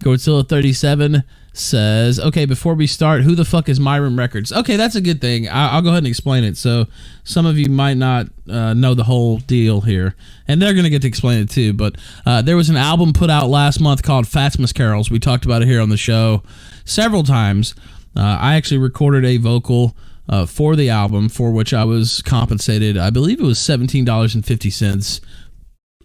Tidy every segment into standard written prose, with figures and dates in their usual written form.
Godzilla37 says, okay, before we start, who the fuck is Myroom Records? Okay, that's a good thing. I'll go ahead and explain it. So some of you might not know the whole deal here, and they're going to get to explain it too, but there was an album put out last month called Fatmas Carols. We talked about it here on the show several times. I actually recorded a vocal for the album, for which I was compensated, I believe it was $17.50,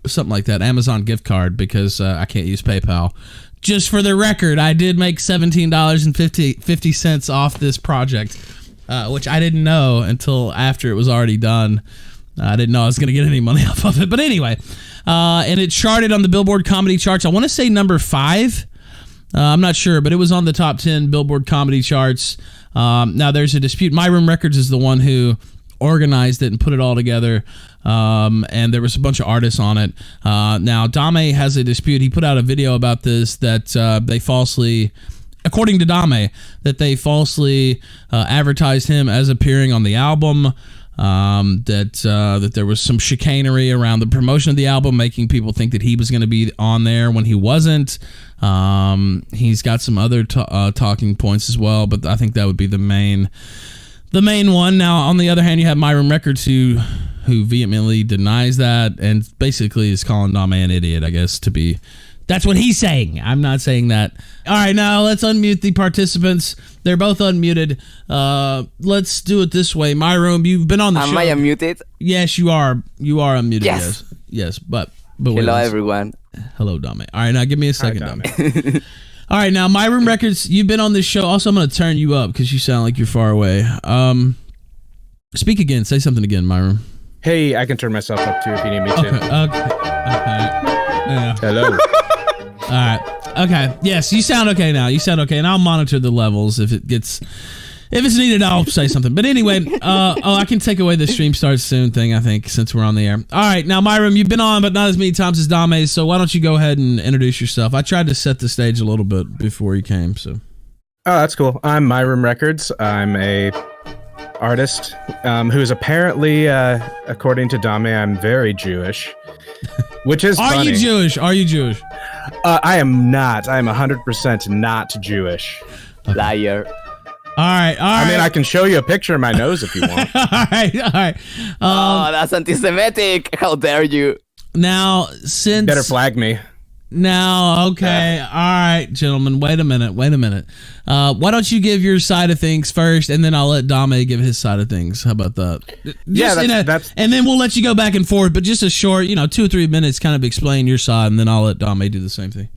something like that, Amazon gift card, because I can't use PayPal. Just for the record, I did make $17.50 off this project, which I didn't know until after it was already done. I didn't know I was going to get any money off of it. But anyway, and it charted on the Billboard comedy charts. I want to say number 5. I'm not sure, but it was on the top 10 Billboard comedy charts. Now, there's a dispute. Myroom Records is the one who organized it and put it all together, and there was a bunch of artists on it. Now, Dame has a dispute. He put out a video about this that they falsely, according to Dame, that they falsely advertised him as appearing on the album, that there was some chicanery around the promotion of the album, making people think that he was going to be on there when he wasn't. He's got some other talking points as well, but I think that would be the main one. Now, on the other hand, you have Myroom Records who vehemently denies that and basically is calling Dame an idiot, I guess, to be. That's what he's saying. I'm not saying that. All right, now let's unmute the participants. They're both unmuted. Let's do it this way. Myroom, you've been on the show. Am I unmuted? Yes, you are. You are unmuted. Yes. Yes, but hello, everyone. Hello, Dame. All right, now give me a second, Hi, Dame. All right, now Myroom Records, you've been on this show. Also, I'm going to turn you up because you sound like you're far away. Speak again. Say something again, Myroom. Hey, I can turn myself up too if you need me to. Okay. Yeah. Hello. All right. Okay. Yes, you sound okay now. You sound okay, and I'll monitor the levels if it's needed. I'll say something. But anyway, I can take away the stream starts soon thing, I think, since we're on the air. All right, now Myroom, you've been on, but not as many times as Dame. So why don't you go ahead and introduce yourself? I tried to set the stage a little bit before you came. So. Oh, that's cool. I'm Myroom Records. I'm a artist who is apparently, according to Dame, I'm very Jewish, which is funny. Are you Jewish? Are you Jewish? I am not. I am 100% not Jewish. Okay. Liar. All right. I mean, I can show you a picture of my nose if you want. all right. Oh, that's anti-Semitic. How dare you? Now, since... Better flag me. Now, okay. All right, gentlemen. Wait a minute. Why don't you give your side of things first, and then I'll let Dame give his side of things. How about that? That's... And then we'll let you go back and forth, but just a short, 2 or 3 minutes, kind of explain your side, and then I'll let Dame do the same thing.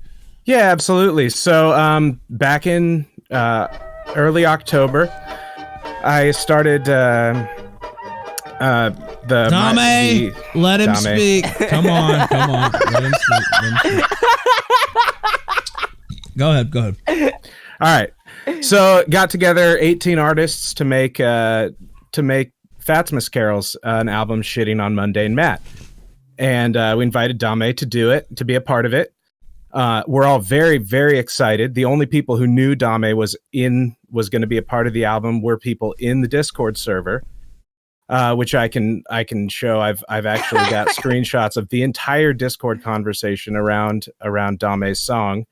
Yeah, absolutely. So, back in early October, I started... Dame, let him speak. Come on. Let him speak. Go ahead. All right. So got together 18 artists to make Fatmas Carols, an album shitting on mundane Matt. And we invited Dame to do it, to be a part of it. We're all very, very excited. The only people who knew Dame was going to be a part of the album were people in the Discord server. Which I can show. I've actually got screenshots of the entire Discord conversation around Dame's song,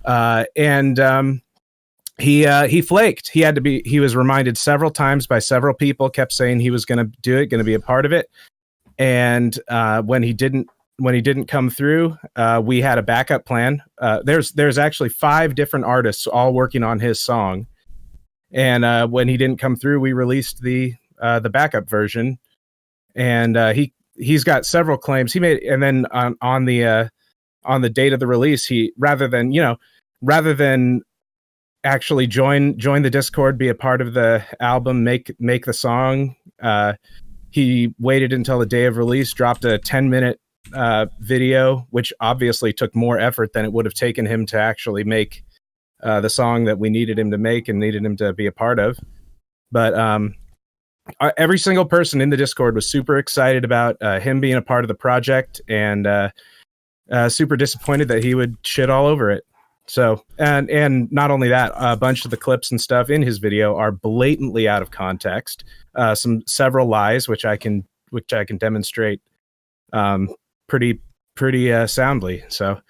and he flaked. He was reminded several times by several people, kept saying he was going to do it, going to be a part of it, and when he didn't come through, we had a backup plan. There's actually 5 different artists all working on his song, and when he didn't come through, we released the backup version, and he's got several claims he made. And then on the date of the release, he rather than actually join the Discord, be a part of the album, make the song, he waited until the day of release, dropped a 10-minute video, which obviously took more effort than it would have taken him to actually make the song that we needed him to make and needed him to be a part of. But every single person in the Discord was super excited about him being a part of the project, and super disappointed that he would shit all over it. So, and not only that, a bunch of the clips and stuff in his video are blatantly out of context. Several lies, which I can demonstrate pretty soundly. So,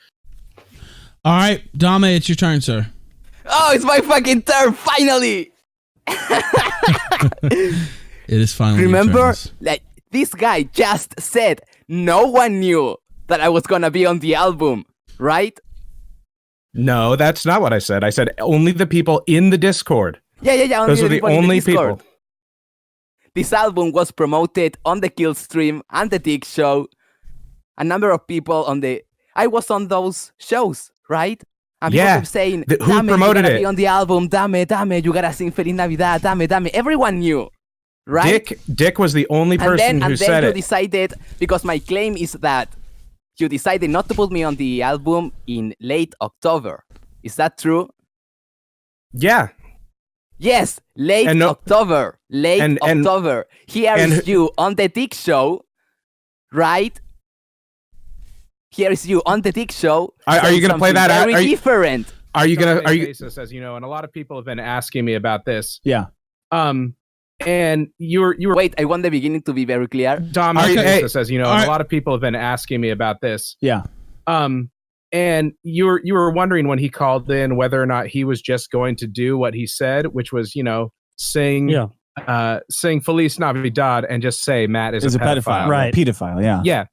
All right, Dame, it's your turn, sir. Oh, it's my fucking turn, finally! It is finally your Remember, turn. like, this guy just said no one knew that I was gonna be on the album, right? No, that's not what I said. I said only the people in the Discord. Yeah. Those are the only Discord. people. This album was promoted on the Killstream and the Dick Show. A number of people I was on those shows, right? And people kept saying, who Dame, promoted you gotta it? be on the album, Dame, you gotta sing Feliz Navidad, Dame. Everyone knew, right? Dick was the only person who said you it. decided, because my claim is that you decided not to put me on the album in late October. Is that true? Yeah. Yes, late October. October. Here is you on the Dick Show, right? Here is you on the Dick Show. Are you going to play that? Very different. Are you going to? Are you? Pesos, as you know, and a lot of people have been asking me about this. Yeah. And you were. Wait, I want the beginning to be very clear. Dom, Pesos, as you know, and a lot of people have been asking me about this. Yeah. And you were wondering when he called in whether or not he was just going to do what he said, which was, sing Feliz Navidad and just say Matt is a pedophile. Right. Pedophile, yeah. Yeah.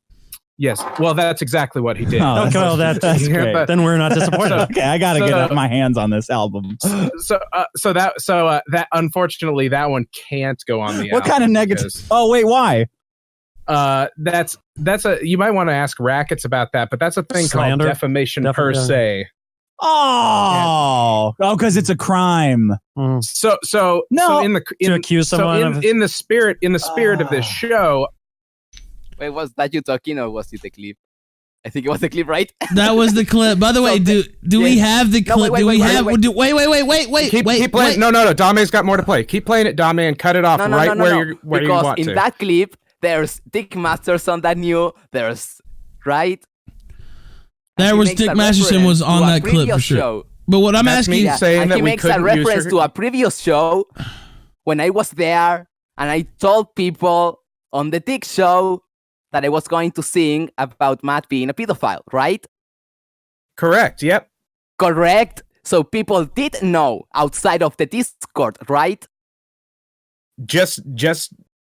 Yes. Well, that's exactly what he did. Oh, okay, well, that's great. But, then we're not disappointed. Okay, I got to get my hands on this album. So that unfortunately that one can't go on the album. What kind of negative? Oh, wait, why? That's you might want to ask Rackets about that, but that's a thing called defamation per se. Oh, because it's a crime. So to accuse someone in the spirit of this show. Wait, was that you talking or was it the clip? I think it was the clip, right? That was the clip. By the way, do we have the clip? Wait, do we have? wait. Wait. Keep playing. No. Dame's got more to play. Keep playing it, Dame, and cut it off where you want to. Because in that clip, there's Dick Masterson that knew. There's right. There was Dick Masterson was on that clip for sure. Show. But what I'm asking, saying that he makes a reference to a previous show when I was there, and I told people on the Dick Show that I was going to sing about Matt being a pedophile, right? Correct. Yep. Correct. So people did know outside of the Discord, right? Just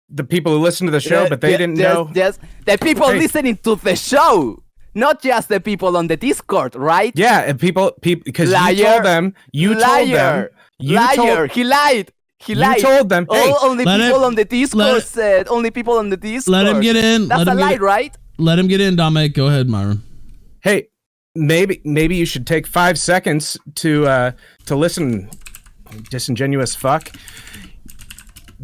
the people who listen to the show, but they didn't know. Just the people listening to the show, not just the people on the Discord, right? Yeah, and people, because you told them. He lied. He lied. You told them. Hey, only people on the Discord said. Only people on the Discord. Let him get in. That's a lie, right? Let him get in, Dame. Go ahead, Myroom. Hey, maybe you should take 5 seconds to listen. Disingenuous fuck.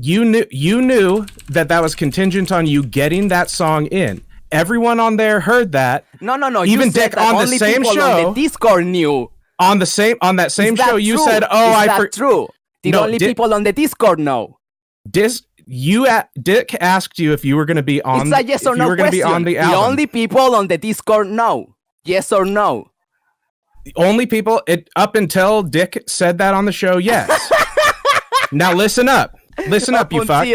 You knew that was contingent on you getting that song in. Everyone on there heard that. No. Even Dick on the same show. On the Discord knew. On that same show, you said, "Oh, Is that true? Did only people on the Discord know? Dick asked you if you were going to be on. It's a yes or no question. Be on the album. The only people on the Discord know. Yes or no? The only people up until Dick said that on the show. Yes. Now listen up. Listen up, you fuck.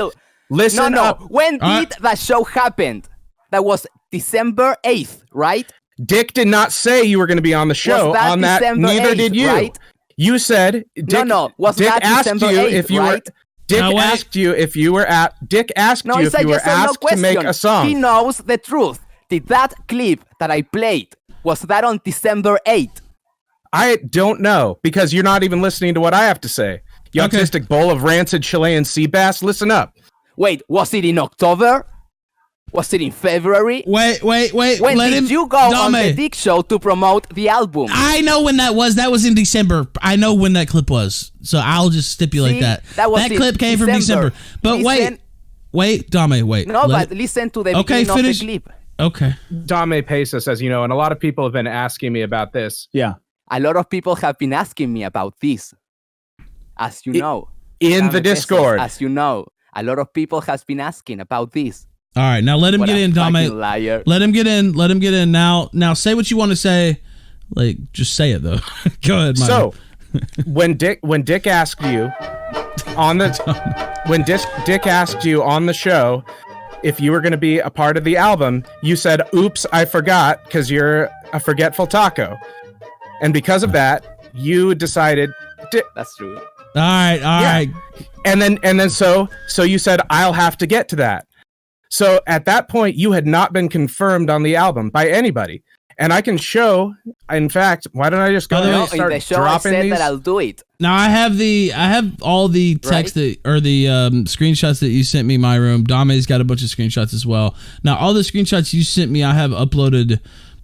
Listen up. When did that show happen? That was December 8th, right? Dick did not say you were going to be on the show. Was that December neither 8th, did you. Right? You said Dick. Was Dick that asked December you 8th, if you right? were. Dick asked you if you were at. Dick asked you if you were asked to make a song. He knows the truth. Did that clip that I played, was that on December 8th? I don't know, because you're not even listening to what I have to say. You autistic bowl of rancid Chilean sea bass. Listen up. Wait, was it in October? Was it in February? Wait. When did you go on the Dick Show to promote the album? I know when that was. That was in December. I know when that clip was. So I'll just stipulate that. That clip came from December. But wait, Dame, wait. No, but listen to the beginning of the clip. Okay. Dame Pesos, as you know, and a lot of people have been asking me about this. Yeah. A lot of people have been asking me about this. As you know. In the Discord. As you know. A lot of people have been asking about this. All right, now let him get in, Dame. Liar. Let him get in. Now say what you want to say. Like, just say it though. Go ahead, Mike. So, when Dick asked you on the Dick asked you on the show if you were going to be a part of the album, you said, "Oops, I forgot," because you're a forgetful taco. And because of that, you decided That's true. All right. And then so you said, I'll have to get to that. So at that point, you had not been confirmed on the album by anybody. And I can show, in fact, why don't I just go ahead and start in the show dropping I said these? that I'll do it. Now I have all the text Right? or the screenshots that you sent me, Myroom. Dame's got a bunch of screenshots as well. Now all the screenshots you sent me, I have uploaded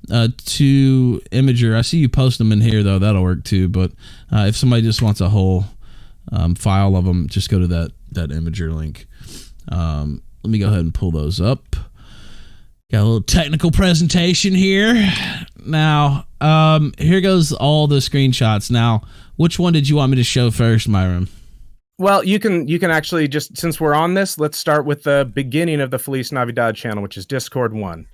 to Imager. I see you post them in here though. That'll work too. But if somebody just wants a whole file of them, just go to that Imager link. Let me go ahead and pull those up. Got a little technical presentation here. Now, here goes all the screenshots. Now, which one did you want me to show first, Myroom? Well, you can actually just, since we're on this, let's start with the beginning of the Feliz Navidad channel, which is Discord 1.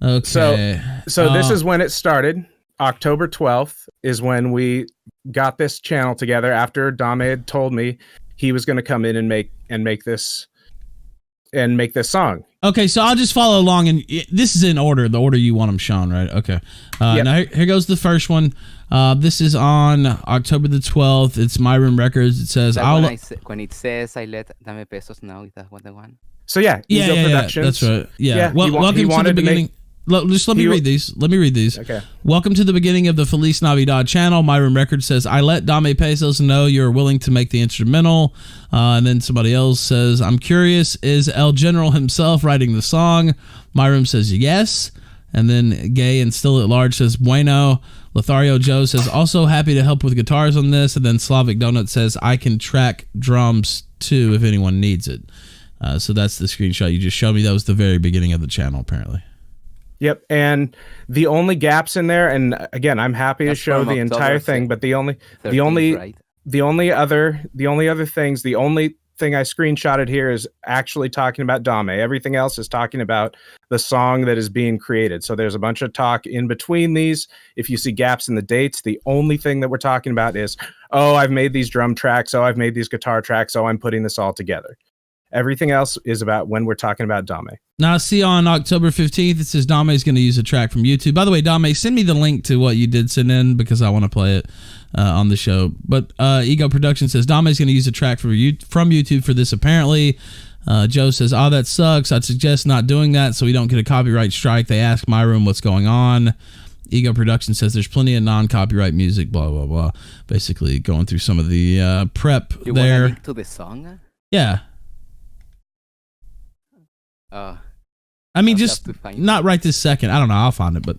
Okay. So this is when it started. October 12th is when we got this channel together after Dame had told me he was going to come in and make this song. Okay, so I'll just follow along, and this is in order, the order you want them shown, right? Okay. Yep. Now here goes the first one. This is on October the 12th. It's Myroom Records. It says, when it says I let Dame Pesos know, is that what the one? So yeah, Ego Productions. That's right. Yeah. He Welcome to the beginning. Just let me read these. Okay. Welcome to the beginning of the Feliz Navidad channel. Myroom Records says, I let Dame Pesos know you're willing to make the instrumental. And then somebody else says, I'm curious, is El General himself writing the song? Myroom says, yes. And then Gay and Still at Large says, bueno. Lothario Joe says, also happy to help with guitars on this. And then Slavic Donut says, I can track drums too if anyone needs it. So that's the screenshot you just showed me. That was the very beginning of the channel, apparently. Yep, and the only gaps in there, and again, I'm happy to show the entire thing, but the only other thing I screenshotted here is actually talking about Dame. Everything else is talking about the song that is being created. So there's a bunch of talk in between these. If you see gaps in the dates, the only thing that we're talking about is, oh, I've made these drum tracks, oh, I've made these guitar tracks, oh, I'm putting this all together. Everything else is about when we're talking about Dame. Now, I see on October 15th, it says Dame is going to use a track from YouTube. By the way, Dame, send me the link to what you did send in because I want to play it on the show. But Ego Production says Dame is going to use a track from YouTube for this, apparently. Joe says, oh, that sucks. I'd suggest not doing that so we don't get a copyright strike. They ask Myroom what's going on. Ego Production says there's plenty of non-copyright music, blah, blah, blah. Basically going through some of the prep you there. You want a link to the song? Yeah. I mean, just not right this second. I don't know. I'll find it. But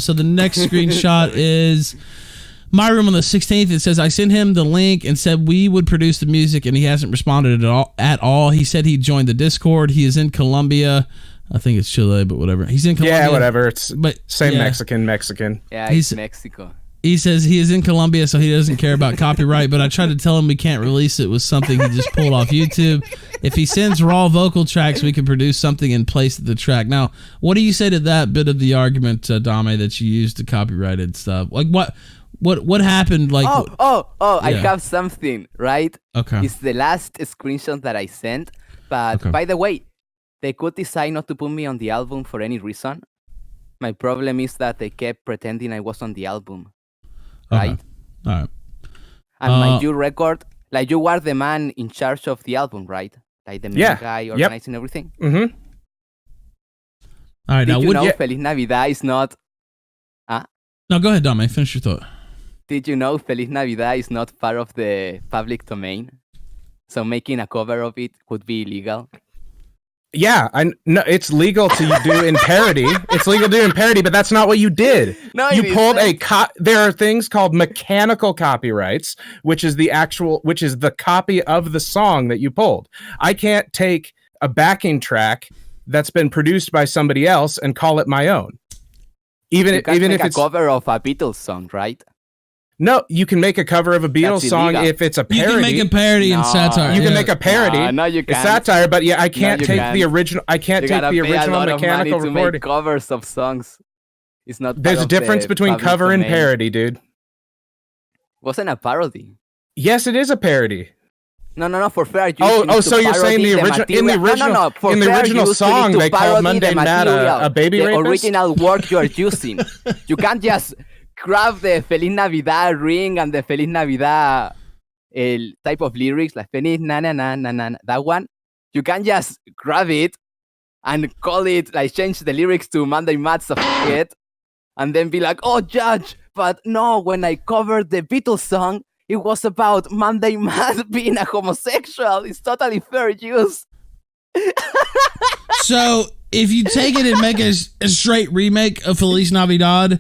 so the next screenshot is Myroom on the 16th. It says, I sent him the link and said we would produce the music, and he hasn't responded at all. He said he joined the Discord. He is in Colombia. I think it's Chile, but whatever. He's in Colombia. Yeah, whatever. It's same yeah. Mexican. Yeah, it's Mexico. He says he is in Colombia, so he doesn't care about copyright, but I tried to tell him we can't release it with something he just pulled off YouTube. If he sends raw vocal tracks, we can produce something in place of the track. Now, what do you say to that bit of the argument, Dame, that you used the copyrighted stuff? Like, what happened? Like, yeah. I have something, right? Okay. It's the last screenshot that I sent, but by the way, they could decide not to put me on the album for any reason. My problem is that they kept pretending I was on the album. Right. All right. And my record, like you were the man in charge of the album, right? Like the main guy organizing everything. Mm-hmm. All right. Did you know Feliz Navidad is not? No, go ahead, Dame. Finish your thought. Did you know Feliz Navidad is not part of the public domain? So making a cover of it would be illegal. Yeah, no, it's legal to do in parody. It's legal to do in parody, but that's not what you did. No, you pulled there are things called mechanical copyrights, which is the copy of the song that you pulled. I can't take a backing track that's been produced by somebody else and call it my own. Even if it's a cover of a Beatles song, right? No, you can make a cover of a Beatles song if it's a parody. You can make a parody and satire. You can make a parody. No, you can't. It's satire, but I can't take the original. I can't take the original mechanical recording. To make covers of songs. It's not. There's a difference between cover and parody, dude. Wasn't a parody. Yes, it is a parody. No, for fair use. So you're saying the original song they called Monday Night a baby rapist? The original work you are using. You can't just grab the Feliz Navidad ring and the Feliz Navidad type of lyrics, like Feliz na na na na na, that one, you can just grab it and call it, like change the lyrics to Monday Matt's it, and then be like, oh, Judge, but no, when I covered the Beatles song, it was about Monday Matt being a homosexual. It's totally fair use. So if you take it and make a straight remake of Feliz Navidad,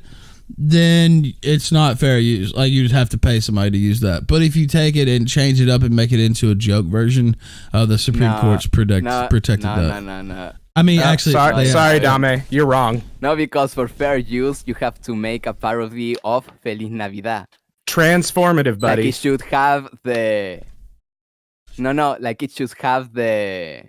then it's not fair use. Like, you'd have to pay somebody to use that. But if you take it and change it up and make it into a joke version, the Supreme Court's protected that. No. I mean, actually, sorry, Dame, you're wrong. No, because for fair use, you have to make a parody of Feliz Navidad. Transformative, buddy. Like it should have the... No, like it should have the...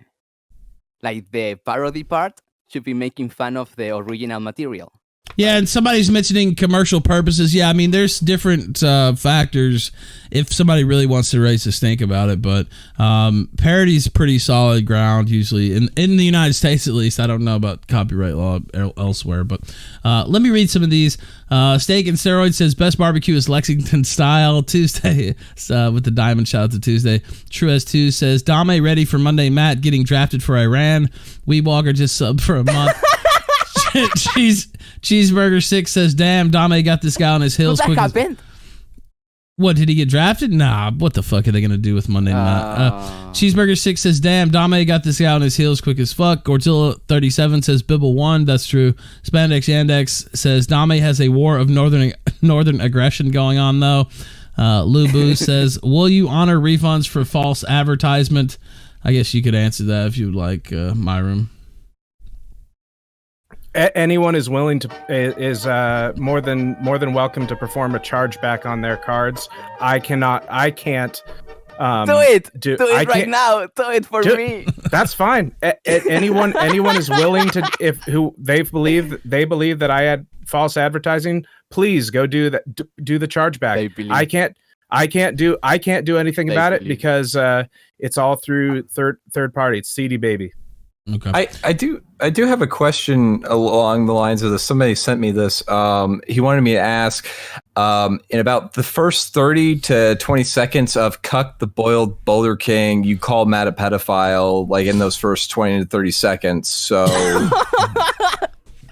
Like the parody part should be making fun of the original material. Yeah, and somebody's mentioning commercial purposes. Yeah, I mean, there's different factors if somebody really wants to raise a stink about it, but parody's pretty solid ground usually, in the United States at least. I don't know about copyright law elsewhere, but let me read some of these. Steak and Steroids says, best barbecue is Lexington style. Tuesday with the diamond, shout out to Tuesday. True S2 says, Dame ready for Monday Matt getting drafted for Iran. Weed Walker just subbed for a month. Cheeseburger 6 says, damn, Dame got this guy on his heels quick. What, did he get drafted? Nah, what the fuck are they going to do with Monday night? Cheeseburger 6 says, damn, Dame got this guy on his heels quick as fuck. Godzilla 37 says, Bibble 1, that's true. Spandex Yandex says, Dame has a war of northern aggression going on, though. Lou Boo says, will you honor refunds for false advertisement? I guess you could answer that if you would like, Myroom. Anyone is willing to is more than welcome to perform a chargeback on their cards. I can't. Do it right now. Do it for me. That's fine. Anyone is willing to, they believe that I had false advertising. Please go do that. Do the chargeback. I can't do anything about it because it's all through third party. It's CD Baby. Okay. I do have a question along the lines of this. Somebody sent me this. He wanted me to ask, in about the first 30 to 20 seconds of Cuck the Boiled Boulder King, you call Matt a pedophile, like in those first 20 to 30 seconds. So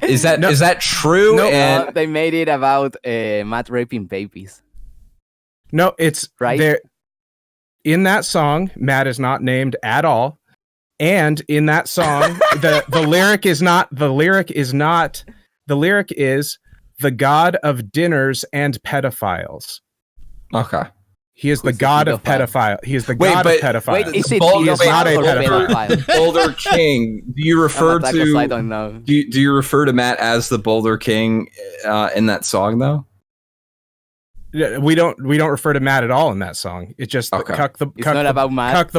is that true? No, and they made it about Matt raping babies. No, it's right there. In that song, Matt is not named at all. And in that song, the lyric is the god of dinners and pedophiles. Okay. He is the god of pedophile. He is the god of pedophiles. Wait, he is not a pedophile. Boulder King. Do you refer to? I don't know. Do you refer to Matt as the Boulder King in that song though? We don't refer to Matt at all in that song. It's just Cuck the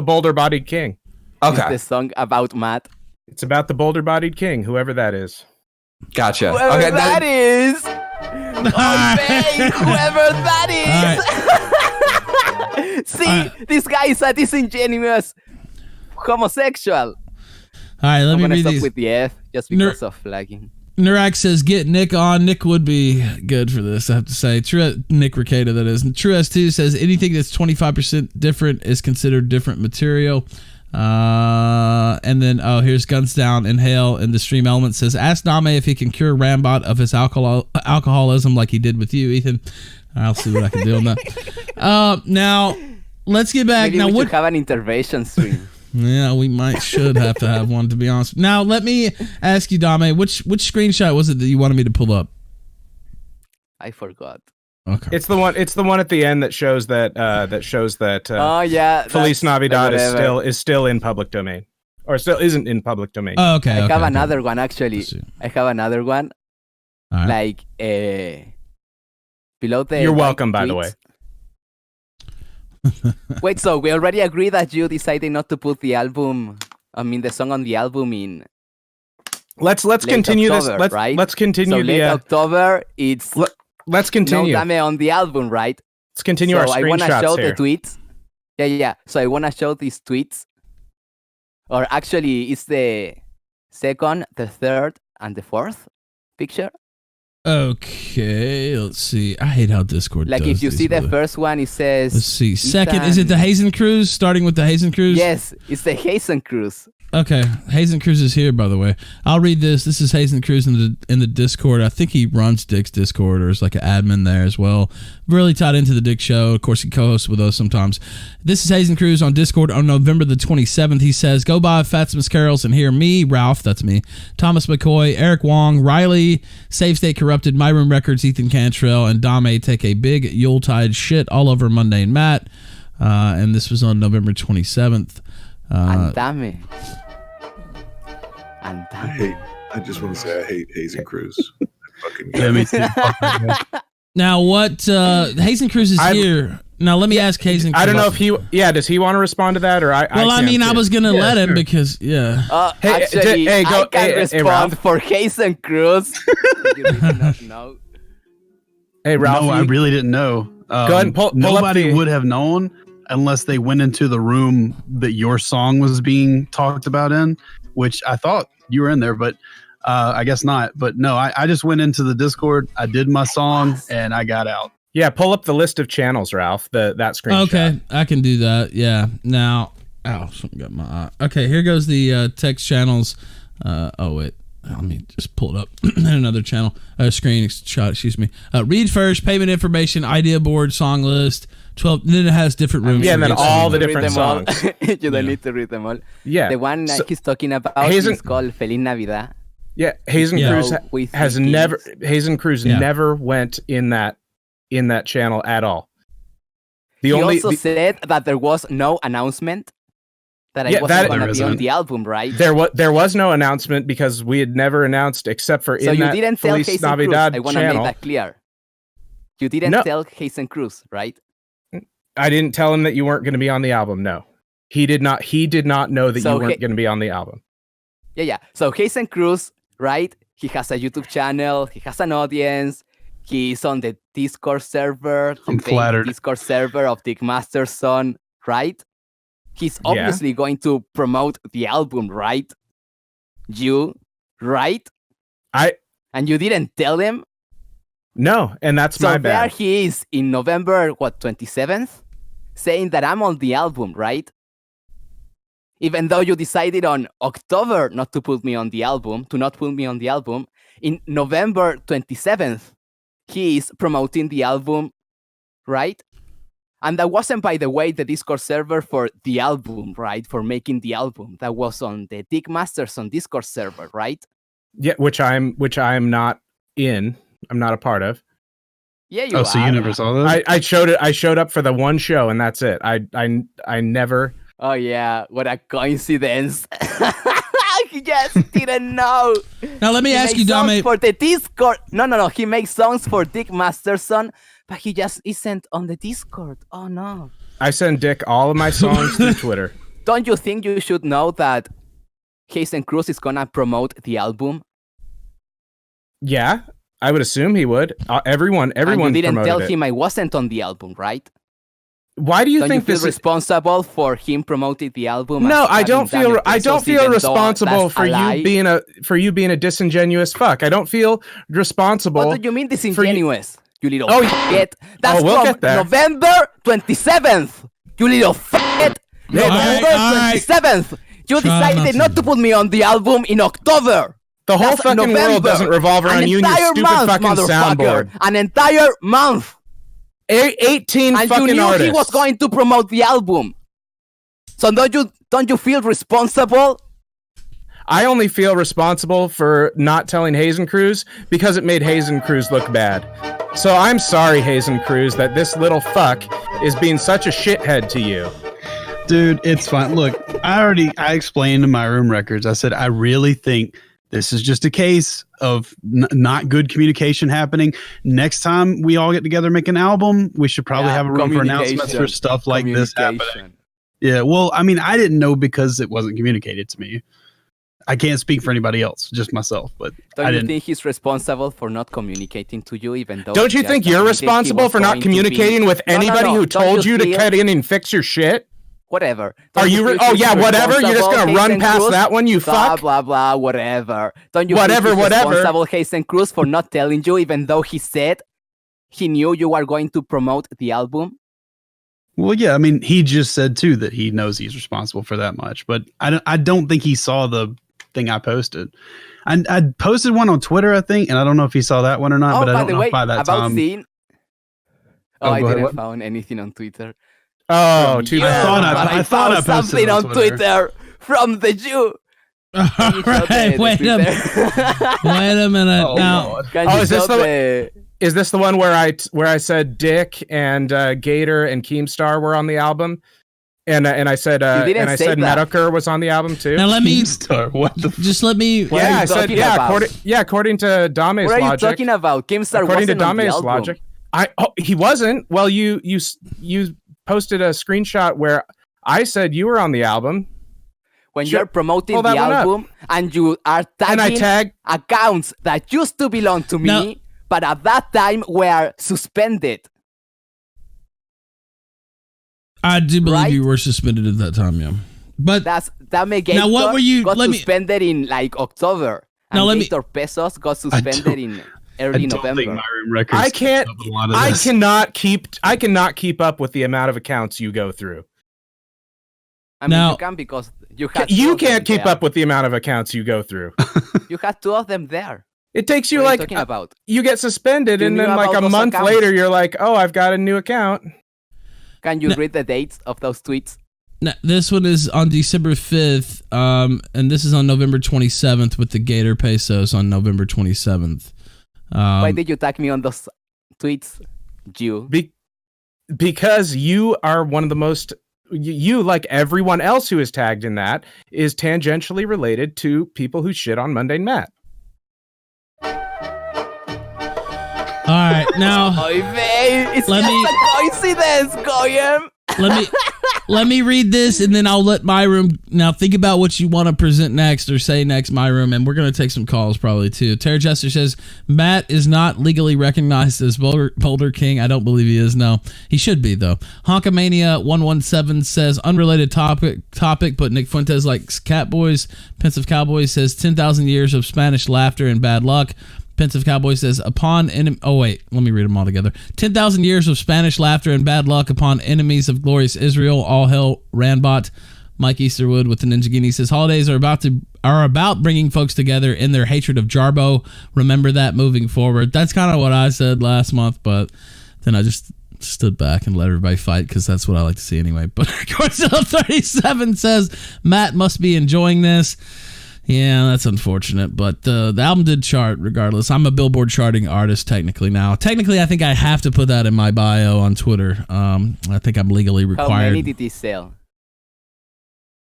Boulder Bodied King. Okay. Is the song about Matt? It's about the boulder bodied king, whoever that is. Gotcha. Whoever that is. Whoever that is. See, this guy is a disingenuous homosexual. All right, let me read these. With the F just because of flagging. Nurak says, get Nick on. Nick would be good for this, I have to say. Nick Ricada, that is. And True S2 says, anything that's 25% different is considered different material. And then here's Guns Down Inhale in the stream element says, ask Dame if he can cure Rambot of his alcoholism like he did with you, Ethan. I'll see what I can do on that. Now let's get back. Maybe we should have an intervention stream. Yeah, we should have to have one, to be honest. Now let me ask you, Dame, which screenshot was it that you wanted me to pull up? I forgot. Okay. It's the one at the end that shows that oh yeah, Feliz Navidad is still in public domain, or still isn't in public domain. Oh, okay. I have another one actually. I have another one. Right. Like below the. You're welcome, by the way. Wait, so we already agreed that you decided not to put the song on the album in. Let's continue October, this. Right? Let's continue. So late October, it's. Let's continue. No Dame on the album, right? Let's continue our screenshots here. I want to show the tweets. Yeah. So I want to show these tweets. Or actually, it's the second, the third, and the fourth picture. Okay, let's see. I hate how Discord Like does if you these, see the brother. first one, it says. Let's see. Second, Ethan. is it the Hazen Cruise? Starting with the Hazen Cruise? Yes, it's the Hazen Cruise. Okay, Hazen Cruz is here, by the way. I'll read this. This is Hazen Cruz in the Discord. I think he runs Dick's Discord or is like an admin there as well. Really tied into the Dick Show. Of course, he co-hosts with us sometimes. This is Hazen Cruz on Discord on November the 27th. He says, go buy Fatsmas Carols and hear me, Ralph, that's me, Thomas McCoy, Eric Wong, Riley, Save State Corrupted, Myroom Records, Ethan Cantrell, and Dame take a big Yuletide shit all over Monday and Matt. And this was on November 27th. Andame. I just want to say I hate Hazen Cruz. Fucking Yeah, me too. Now, what Hazen Cruz is here. Now, let me ask Hazen Cruz. I don't know if he. Yeah, does he want to respond to that or I? Well, I mean, I was gonna let him sure. because Hey, Actually, hey, go- I can hey, respond Ralph. for Hazen Cruz. You really not know. Hey, Ralph. No, I really didn't know. Go ahead and pull up Nobody the- would have known unless they went into the room that your song was being talked about in, which I thought you were in there, but I guess not. But no, I just went into the Discord, I did my song, and I got out. Yeah, pull up the list of channels, Ralph. That screenshot. okay, I can do that. Yeah. Now, something got my eye. Okay, here goes the text channels. Oh wait, let me just pull it up in another channel. Screenshot. Excuse me. Read first. Payment information. Idea board. Song list. 12. Then it has different rooms. Yeah, and then for all the songs. different songs. You don't need to read them all. Yeah. The one So- he's talking about Hazen- is called Feliz Navidad. Yeah, Hazen Yeah. Cruz So we has think never. it's- Hazen Cruz Yeah. never went in that channel at all. He also said that there was no announcement that I Yeah, wasn't that- going to There be on isn't. the album, right? there was no announcement because we had never announced except for So in you that didn't tell Feliz Hazen Cruz. Navidad I want to make channel. that clear. You didn't No. tell Hazen Cruz, right? I didn't tell him that you weren't going to be on the album. No, he did not. He did not know that So you weren't he- going to be on the album. Yeah. So Hazen Cruz, right? He has a YouTube channel. He has an audience. He's on the Discord server. I'm the flattered. Discord server of Dick Masterson, right? He's Yeah. obviously going to promote the album, right? You, right? And you didn't tell him. No, and that's So my there bad. he is in November, 27th, saying that I'm on the album, right? Even though you decided on October not to put me on the album, in November 27th, he is promoting the album, right? And that wasn't, by the way, the Discord server for the album, right? For making the album. That was on the Dick Masterson Discord server, right? Yeah, which I'm not in. I'm not a part of. Yeah, you Oh, are. so you never saw that? I showed up for the one show and that's it. I never. Oh yeah, what a coincidence! He just didn't know. Now let me He ask makes you, songs Dame. for the Discord. No. He makes songs for Dick Masterson, but he just isn't on the Discord. Oh no! I send Dick all of my songs through Twitter. Don't you think you should know that Hazen Cruz is gonna promote the album? Yeah, I would assume he would. Everyone And you didn't promoted tell it. him I wasn't on the album, right? Why do you Don't think you feel this is? responsible for him promoting the album? No, as I don't having done feel. it I don't Pesos, feel even though responsible that's for a lie? you being a disingenuous fuck. I don't feel responsible. What do you mean disingenuous? You little Oh, faggot. That's we'll from get there. November 27th. You little faggot. Yeah, November all right. 27th. You Try decided not not to. to put me on the album in October. The whole That's fucking world November. doesn't revolve around An you and your entire stupid month, fucking motherfucker. soundboard. An entire month. 18 And fucking you knew artists. he was going to promote the album. So don't you feel responsible? I only feel responsible for not telling Hazen Cruz because it made Hazen Cruz look bad. So I'm sorry, Hazen Cruz, that this little fuck is being such a shithead to you. Dude, it's fine. Look, I explained to Myroom Records. I said, I really think this is just a case of not good communication happening. Next time we all get together and make an album, we should probably have a room for announcements for stuff like this happening. Yeah, well, I mean, I didn't know because it wasn't communicated to me. I can't speak for anybody else, just myself. But I Don't you didn't. think he's responsible for not communicating to you, even though? Don't you just think you're admitted he responsible was for not going to be- communicating with No, anybody who don't told you to feel- cut in and fix your shit? Whatever. Are you? Oh yeah, whatever. You're just gonna run past that one, you blah, fuck. blah blah. Whatever. Don't you? Whatever. Responsible, Hazen Cruz, for not telling you, even though he said he knew you were going to promote the album. Well, yeah, I mean, he just said too that he knows he's responsible for that much, but I don't think he saw the thing I posted. I posted one on Twitter, I think, and I don't know if he saw that one or not. But I don't know if by that time. I didn't find anything on Twitter. Oh, too bad. I thought I posted something on Twitter from the Jew. All right, wait a minute. Oh, now, is this the one where I said Dick and Gator and Keemstar were on the album, and I said Medicare was on the album too. Now let me what the just let me. Yeah, I said according to Dame's logic. What are you talking about? Keemstar according to wasn't on the Dame's album. logic. He wasn't. Well, you posted a screenshot where I said you were on the album. When you're promoting the album and you are tagging accounts that used to belong to me, but at that time were suspended. I do believe you were suspended at that time, yeah. But that may get what were you? Got suspended in like October. Now and Gator Pesos got suspended in early November. Myroom Records I cannot keep up with the amount of accounts you go through. I mean, you can because you can't keep up with the amount of accounts you go through. You had 2 of them there. It takes you what are you talking about? You get suspended, and then like a month later, you're like, oh, I've got a new account. Can you read the dates of those tweets? Now, this one is on December 5th, and this is on November 27th with the Gator Pesos on November 27th. Why did you tag me on those tweets, Jew? Because you are one of the most... You, like everyone else who is tagged in that, is tangentially related to people who shit on Mundane Matt. All right, now it's just a coincidence, Goyim. Let me read this, and then I'll let Myroom now think about what you want to present next or say next, Myroom, and we're gonna take some calls probably too. Terra Jester says Matt is not legally recognized as Boulder King. I don't believe he is. No, he should be though. Honkamania 117 says unrelated topic, but Nick Fuentes likes Catboys. Pensive Cowboy says 10,000 years of Spanish laughter and bad luck. Pensive Cowboy says, let me read them all together. 10,000 years of Spanish laughter and bad luck upon enemies of glorious Israel. All hell, Ranbot. Mike Easterwood with the Ninja Guinea says, holidays are about bringing folks together in their hatred of Jarbo. Remember that moving forward. That's kind of what I said last month, but then I just stood back and let everybody fight because that's what I like to see anyway. But Godzilla 37 says, Matt must be enjoying this. Yeah, that's unfortunate, but the album did chart regardless. I'm a Billboard charting artist technically now. Technically, I think I have to put that in my bio on Twitter. I think I'm legally required. How many did he sell?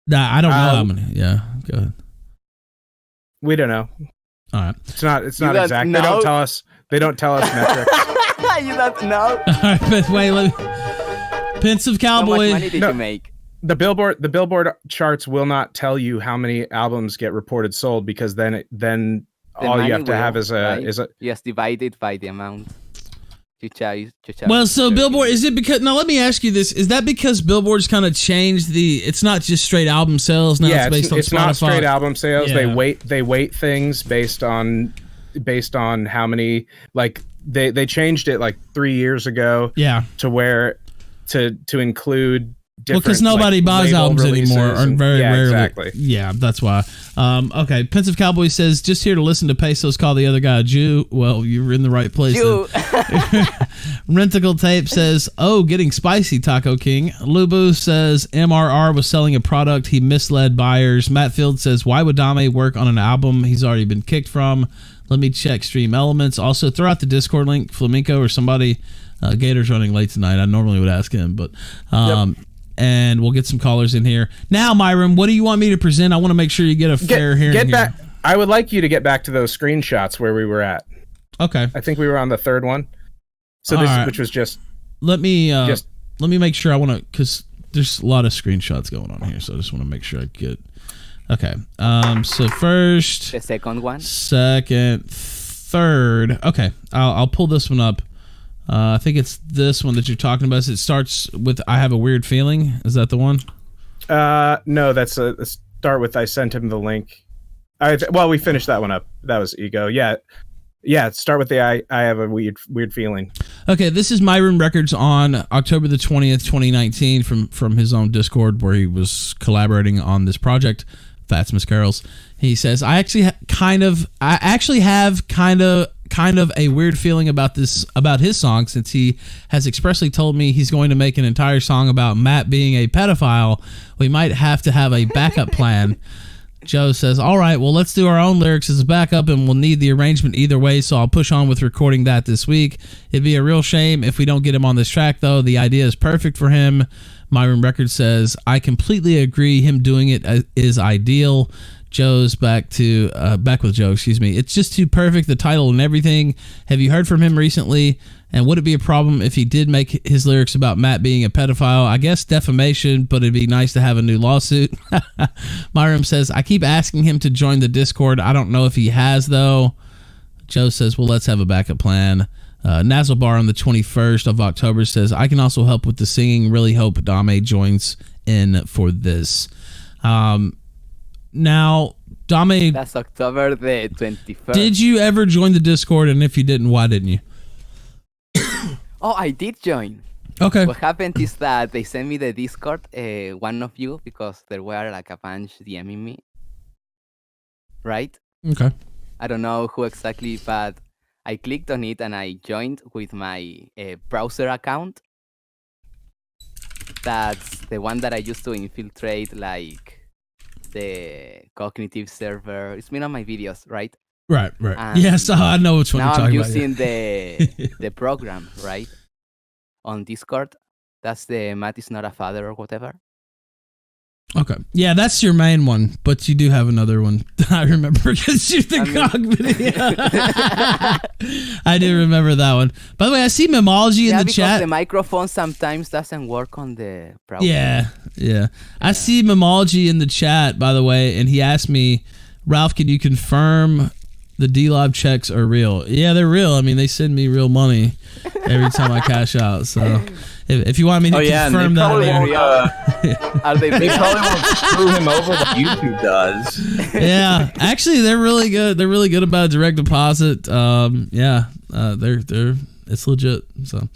Nah, I don't know how many. Yeah, go ahead. We don't know. All right. It's not exact. Know? They don't tell us metrics. You don't know? All right, but wait, Pensive Cowboy. How much money did you make? The Billboard charts will not tell you how many albums get reported sold because then all you have to have is a yes, divided by the amount. Well, so Billboard, is it because, now let me ask you this, is that because Billboard's kind of changed it's not just straight album sales now, it's based on it's Spotify? Not straight album sales. Yeah. They weight things based on how many, like they changed it like 3 years ago to where to include because nobody buys albums anymore, or very rarely. Exactly. Yeah, that's why. Okay, Pensive Cowboy says, just here to listen to Pesos call the other guy a Jew. Well, you're in the right place. Jew. Renticle Tape says, oh, getting spicy, Taco King. Lubu says, MRR was selling a product. He misled buyers. Matt Field says, why would Dame work on an album he's already been kicked from? Let me check Stream Elements. Also, throw out the Discord link, Flamenco or somebody. Gator's running late tonight. I normally would ask him, but... And we'll get some callers in here. Now, Myroom, what do you want me to present? I want to make sure you get a fair hearing. Get back. I would like you to get back to those screenshots where we were at. Okay. I think we were on the third one. So which was just. Let me make sure I want to, because there's a lot of screenshots going on here, so I just want to make sure I get. Okay. So first. The second one. Second, third. Okay. I'll pull this one up. I think it's this one that you're talking about. It starts with "I have a weird feeling." Is that the one? No, that's a start with. I sent him the link. We finished that one up. That was ego. Yeah. Start with the I have a weird feeling. Okay, this is Myroom Records on October the 20th, 2019, from his own Discord where he was collaborating on this project, Fats Miss Carols. He says, I actually have kind of a weird feeling about his song, since he has expressly told me he's going to make an entire song about Matt being a pedophile. We might have to have a backup plan. Joe says, all right, well, let's do our own lyrics as a backup, and we'll need the arrangement either way, so I'll push on with recording that this week. It'd be a real shame if we don't get him on this track, though. The idea is perfect for him. Myroom Records says, I completely agree. Him doing it is ideal. Joe's back with Joe, excuse me. It's just too perfect, the title and everything. Have you heard from him recently? And would it be a problem if he did make his lyrics about Matt being a pedophile? I guess defamation, but it'd be nice to have a new lawsuit. Myroom says, I keep asking him to join the Discord. I don't know if he has, though. Joe says, well, let's have a backup plan. Nazzlebar on the 21st of October says, I can also help with the singing. Really hope Dame joins in for this. Now, Dame... That's October the 21st. Did you ever join the Discord? And if you didn't, why didn't you? Oh, I did join. Okay. What happened is that they sent me the Discord, one of you, because there were like a bunch DMing me. Right? Okay. I don't know who exactly, but I clicked on it and I joined with my browser account. That's the one that I used to infiltrate, like the cognitive server. It's been on my videos, right? Right. Yes, I know which one you're talking about. Now I'm using the program, right? On Discord. That's the Matt is not a father or whatever. Okay. Yeah, that's your main one, but you do have another one. I remember because you the cog video. I do remember that one. By the way, I see Memology in the chat. The microphone sometimes doesn't work on the browser. Yeah. I see Memology in the chat, by the way, and he asked me, Ralph, can you confirm the D-Live checks are real? Yeah, they're real. I mean, they send me real money every time I cash out. So if you want me to confirm that, they probably won't screw him over like YouTube does. Yeah, actually, they're really good. They're really good about direct deposit. They're it's legit. So,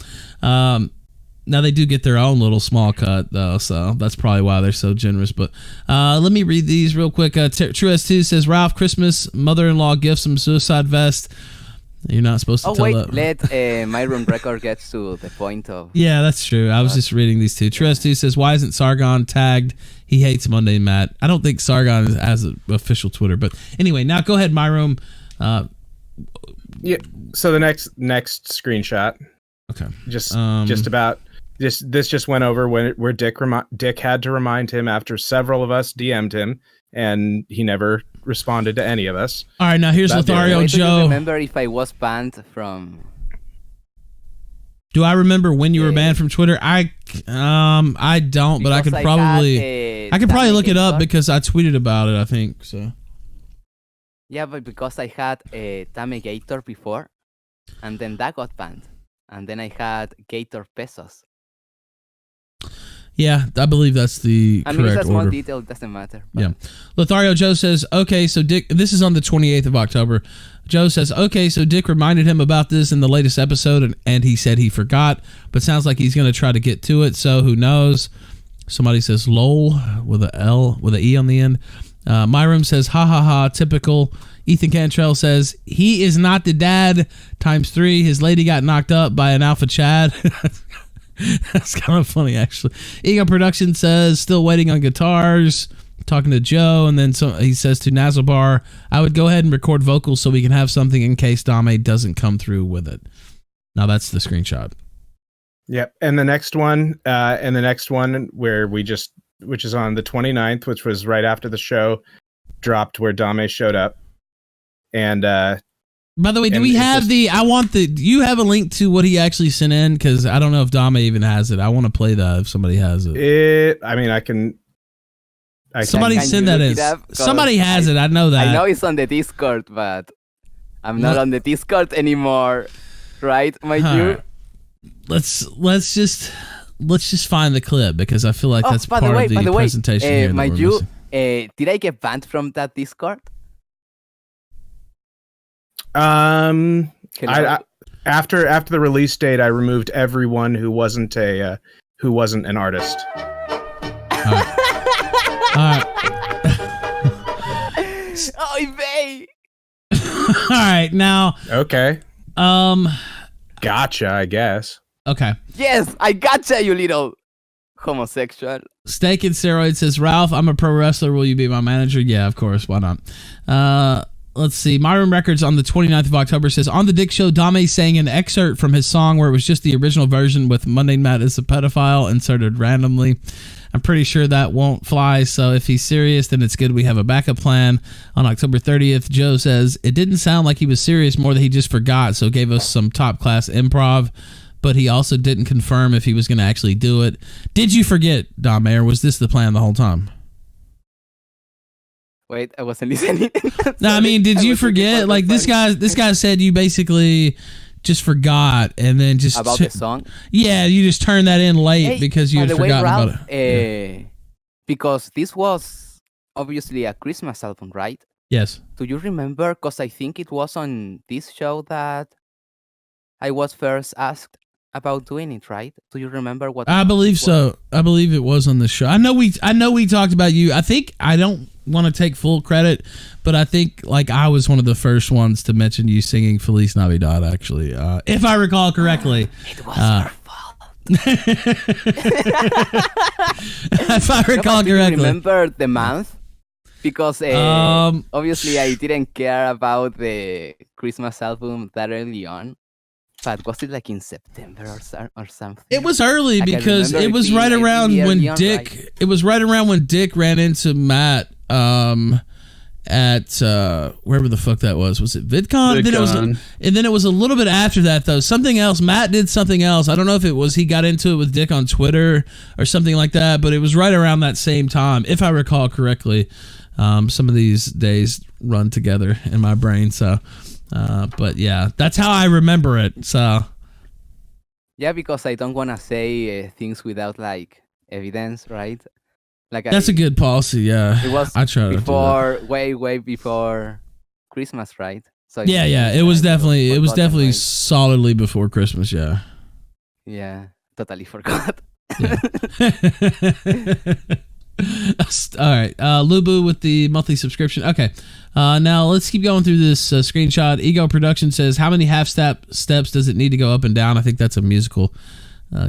now they do get their own little small cut though, so that's probably why they're so generous. But let me read these real quick. True S2 says, Ralph, Christmas mother-in-law gift some suicide vest. You're not supposed to tell that. Let Myroom Record get to the point of... Yeah, that's true. I was just reading these two. True S2 says, why isn't Sargon tagged? He hates Monday Matt. I don't think Sargon has an official Twitter, but anyway, now go ahead, Myroom. Yeah. So the next screenshot. Okay. This just went over where Dick had to remind him after several of us DM'd him, and he never responded to any of us. All right, now here's Lothario Joe. Do you remember if I was banned from? Do I remember when you were banned from Twitter? I don't, but I could probably look it up because I tweeted about it. I think so. Yeah, but because I had a Tame Gator before, and then that got banned, and then I had Gator Pesos. Yeah, I believe that's the correct order. It's a small detail, it doesn't matter. But. Yeah. Lothario Joe says, okay, so Dick, this is on the 28th of October. Joe says, okay, so Dick reminded him about this in the latest episode, and he said he forgot, but sounds like he's going to try to get to it, so who knows? Somebody says, lol, with a L, with an E on the end. Myroom says, ha ha ha, typical. Ethan Cantrell says, he is not the dad, ×3. His lady got knocked up by an alpha Chad. That's kind of funny, actually. Ego Production says, still waiting on guitars. Talking to Joe, and then he says to Nazzlebar, I would go ahead and record vocals so we can have something in case Dame doesn't come through with it. Now that's the screenshot. Yep. And the next one, which is on the 29th, which was right after the show dropped, where Dame showed up. And by the way, do we have you have a link to what he actually sent in? Because I don't know if Dame even has it. I want to play that if somebody has it. Somebody send that in. Somebody has it. I know that. I know it's on the Discord, but I'm not on the Discord anymore. Right, my dude? Let's just let's just find the clip because I feel like that's part of the presentation here. Mind you, did I get banned from that Discord? After the release date, I removed everyone who wasn't an artist. All right. Oh, babe. All right, now. Okay. Gotcha, I guess. Okay. Yes, I gotcha, you little homosexual. Steak and Steroid says, Ralph, I'm a pro wrestler. Will you be my manager? Yeah, of course. Why not? Let's see. Myroom Records on the 29th of October says, on the Dick Show, Dame sang an excerpt from his song where it was just the original version with Mundane Matt is a pedophile inserted randomly. I'm pretty sure that won't fly, so if he's serious, then it's good we have a backup plan. On October 30th, Joe says, it didn't sound like he was serious, more that he just forgot, so gave us some top-class improv, but he also didn't confirm if he was going to actually do it. Did you forget, Dame, or was this the plan the whole time? Wait, I wasn't listening. No, I mean, did you forget? Like, this guy said you basically just forgot and then just about the song. Yeah, you just turned that in late because you had forgotten about it. Because this was obviously a Christmas album, right? Yes. Do you remember? Because I think it was on this show that I was first asked about doing it, right? Do you remember what? I believe so. I believe it was on the show. I know we talked about you. I think I don't want to take full credit, but I think like I was one of the first ones to mention you singing Feliz Navidad, actually, if I recall correctly. It was your fault. If I recall correctly. Do you remember the month? Because obviously I didn't care about the Christmas album that early on. But was it like in September or something? It was early because it was right around when Dick. Right? It was right around when Dick ran into Matt at wherever the fuck that was. Was it VidCon? And then it was a little bit after that though. Something else. Matt did something else. I don't know if it was he got into it with Dick on Twitter or something like that. But it was right around that same time, if I recall correctly. Some of these days run together in my brain, so. But yeah, that's how I remember it. So yeah, because I don't want to say things without like evidence, right? Like that's a good policy. Yeah, it was I try before, way before Christmas, right? So yeah, it was definitely solidly before Christmas. Yeah, totally forgot. Yeah. All right, Lubu with the monthly subscription. Okay, now let's keep going through this screenshot. Ego Production says, how many half steps does it need to go up and down? I think that's a musical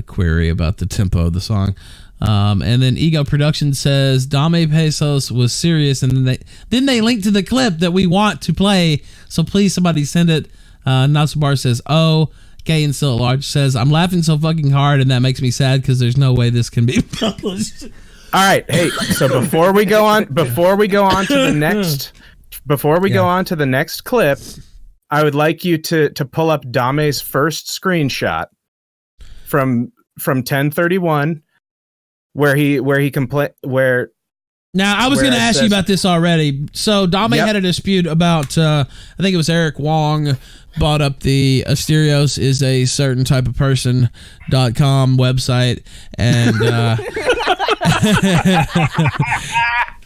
query about the tempo of the song. And then Ego Production says, Dame Pesos was serious, and then they link to the clip that we want to play, so please somebody send it. Natsubar says, oh, K and Still at Large says, I'm laughing so fucking hard, and that makes me sad because there's no way this can be published. All right, hey. So before we go on to the next clip, I would like you to pull up Dame's first screenshot from 1031, where Now, I was going to ask you about this already. So, Dame had a dispute about, I think it was Eric Wong bought up the Asterios is a certain type of person.com website. And,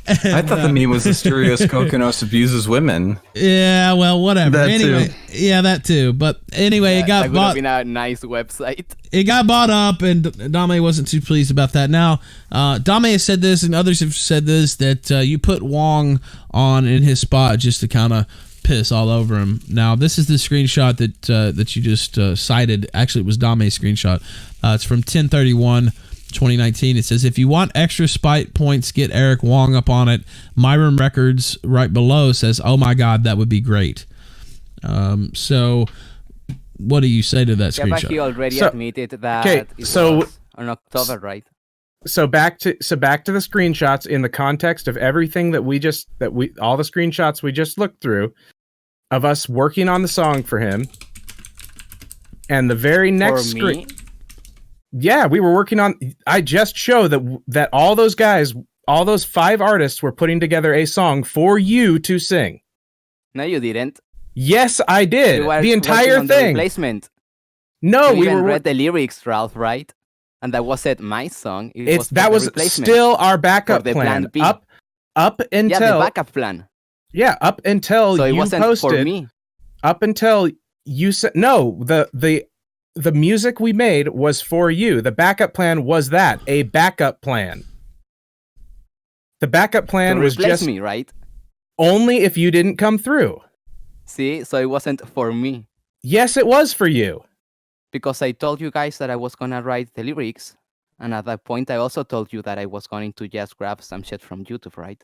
I thought the meme was Asterios Kokonos abuses women. Yeah, well, whatever. Anyway, yeah, that too. But anyway, it got bought. That would have been a nice website. It got bought up, and Dame wasn't too pleased about that. Now, Dame has said this, and others have said this, that you put Wong on in his spot just to kind of piss all over him. Now, this is the screenshot that you just cited. Actually, it was Dame's screenshot. It's from 10/31/2019. It says, if you want extra spite points, get Eric Wong up on it. Myroom Records right below says, oh my God, that would be great. So what do you say to that screenshot? But he already admitted that it was on October, right? So back to the screenshots in the context of everything all the screenshots we just looked through of us working on the song for him. And the very next screen. Yeah, we were working on. I just showed that all those guys, all those 5 artists were putting together a song for you to sing. No, you didn't. Yes, I did. The entire thing. Replacement. No, we read the lyrics, Ralph, right? And that wasn't my song. That was still our backup plan. Up until the backup plan. Yeah, up until so you it wasn't posted. For me. Up until you said no. The music we made was for you. The backup plan was a backup plan. The backup plan was just me, right? Only if you didn't come through. See, so it wasn't for me. Yes, it was for you. Because I told you guys that I was gonna write the lyrics, and at that point I also told you that I was going to just grab some shit from YouTube, right?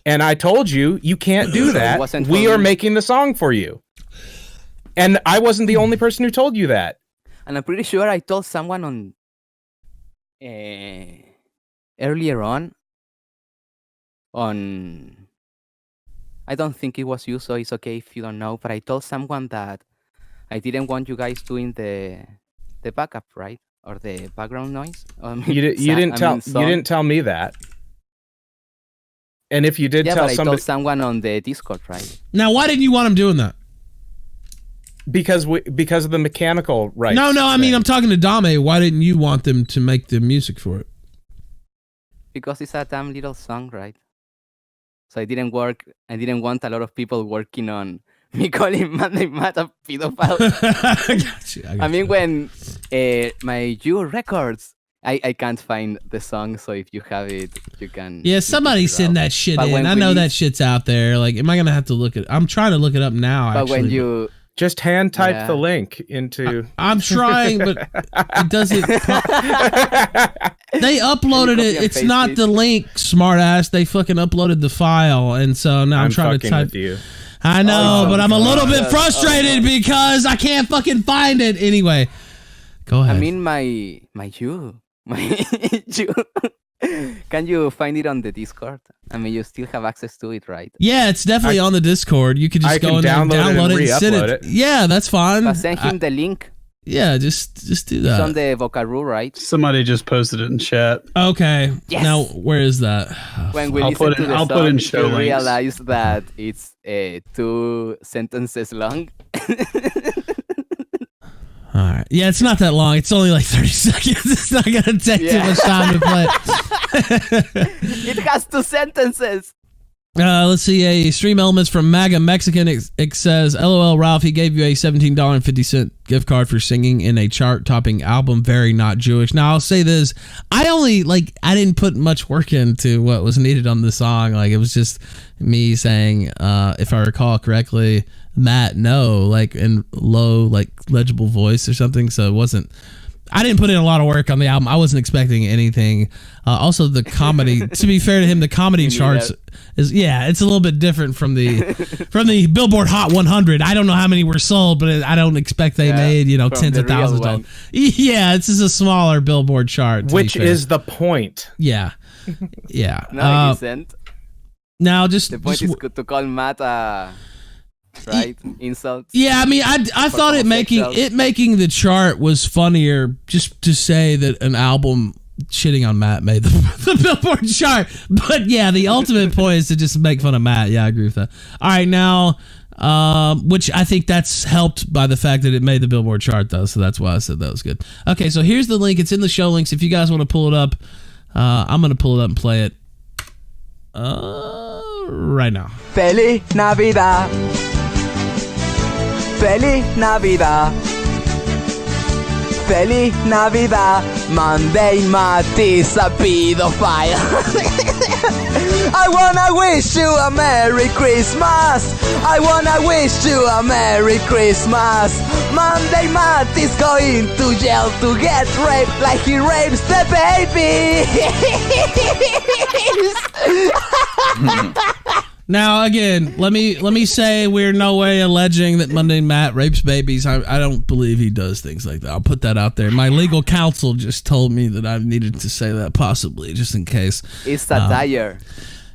And I told you can't do that. We are making the song for you. And I wasn't the only person who told you that. And I'm pretty sure I told someone on earlier on. I don't think it was you, so it's okay if you don't know. But I told someone that I didn't want you guys doing the backup, right, or the background noise. You didn't tell me that. And if you did tell I told someone on the Discord, right? Now, why didn't you want him doing that? Because of the mechanical rights. No, I mean, I'm talking to Dame. Why didn't you want them to make the music for it? Because it's a damn little song, right? So I didn't want a lot of people working on me calling Monday Matt a pedophile. I mean, when Myroom Records, I can't find the song, so if you have it, you can. Yeah, somebody send that shit in. I know that shit's out there. Like, am I gonna have to look it? I'm trying to look it up now. But when you just hand type the link into. I'm trying, but it doesn't. They uploaded it. It's not the link, smartass. They fucking uploaded the file, and so now I'm trying to type. With you. I know, but I'm a little bit frustrated because I can't fucking find it. Anyway, go ahead. I mean, can you find it on the Discord? I mean, you still have access to it, right? Yeah, it's definitely on the Discord. You could just go in there and download it and send it. Yeah, that's fine. But send him the link. Yeah, just do that. It's on the Vocaroo, right? Somebody just posted it in chat. Okay. Yes. Now, where is that? When we listen to the song, you realize that it's 2 sentences long. All right. Yeah, it's not that long. It's only like 30 seconds. It's not going to take too much time to play. It has 2 sentences. Let's see. A stream elements from MAGA Mexican. It says, LOL, Ralph, he gave you a $17.50 gift card for singing in a chart-topping album. Very not Jewish. Now, I'll say this. I didn't put much work into what was needed on the song. Like, it was just me saying, if I recall correctly, Matt, no, like in low, like legible voice or something. So it wasn't. I didn't put in a lot of work on the album. I wasn't expecting anything. Also, the comedy. To be fair to him, the comedy charts it's a little bit different from the Billboard Hot 100. I don't know how many were sold, but I don't expect they made tens of thousands of dollars. Yeah, this is a smaller Billboard chart, which is the point. Yeah. No, it isn't. Now, just the point is to call Matt right? Insults. Yeah, I mean, I thought it making the chart was funnier just to say that an album shitting on Matt made the Billboard chart. But yeah, the ultimate point is to just make fun of Matt. Yeah, I agree with that. All right, now, which I think that's helped by the fact that it made the Billboard chart, though. So that's why I said that was good. Okay, so here's the link. It's in the show links. If you guys want to pull it up, I'm going to pull it up and play it right now. Feliz Navidad. Feliz Navidad. Feliz Navidad. Monday Mattis a pedophile. I wanna wish you a Merry Christmas. I wanna wish you a Merry Christmas. Monday Mattis going to jail to get raped like he rapes the babies. Now, again, let me say we're no way alleging that Monday Matt rapes babies. I don't believe he does things like that. I'll put that out there. My legal counsel just told me that I needed to say that possibly, just in case. It's satire.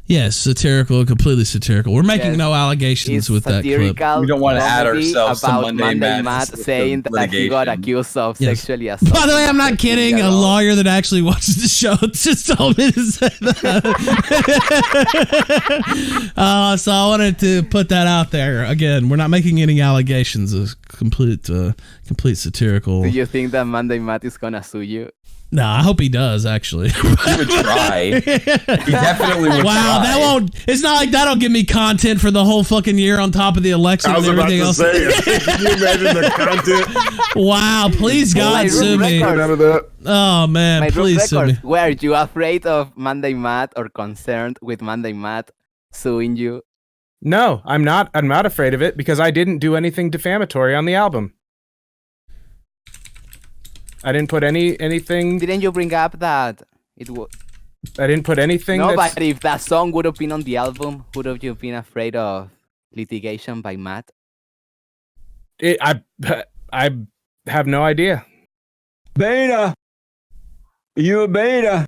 Yes, satirical, completely satirical. We're making no allegations with that clip. We don't want to add ourselves to Monday Matt saying that he got accused of sexually assault. By the way, I'm not kidding. A lawyer that actually watches the show just told me to say that. So I wanted to put that out there. Again, we're not making any allegations of complete satirical. Do you think that Monday Matt is gonna sue you? No, I hope he does, actually. He would try. He definitely would wow, try. that won't... It's not like that'll give me content for the whole fucking year on top of the Alexa and everything else. Can you imagine the content? Wow, please, God, sue me. Oh, man, please sue me. Were you afraid of Monday Matt or concerned with Monday Matt suing you? No, I'm not. I'm not afraid of it because I didn't do anything defamatory on the album. I didn't put anything. Didn't you bring up that it was? I didn't put anything. No, but if that song would have been on the album, would have you been afraid of litigation by Matt? I have no idea. Beta. You a beta?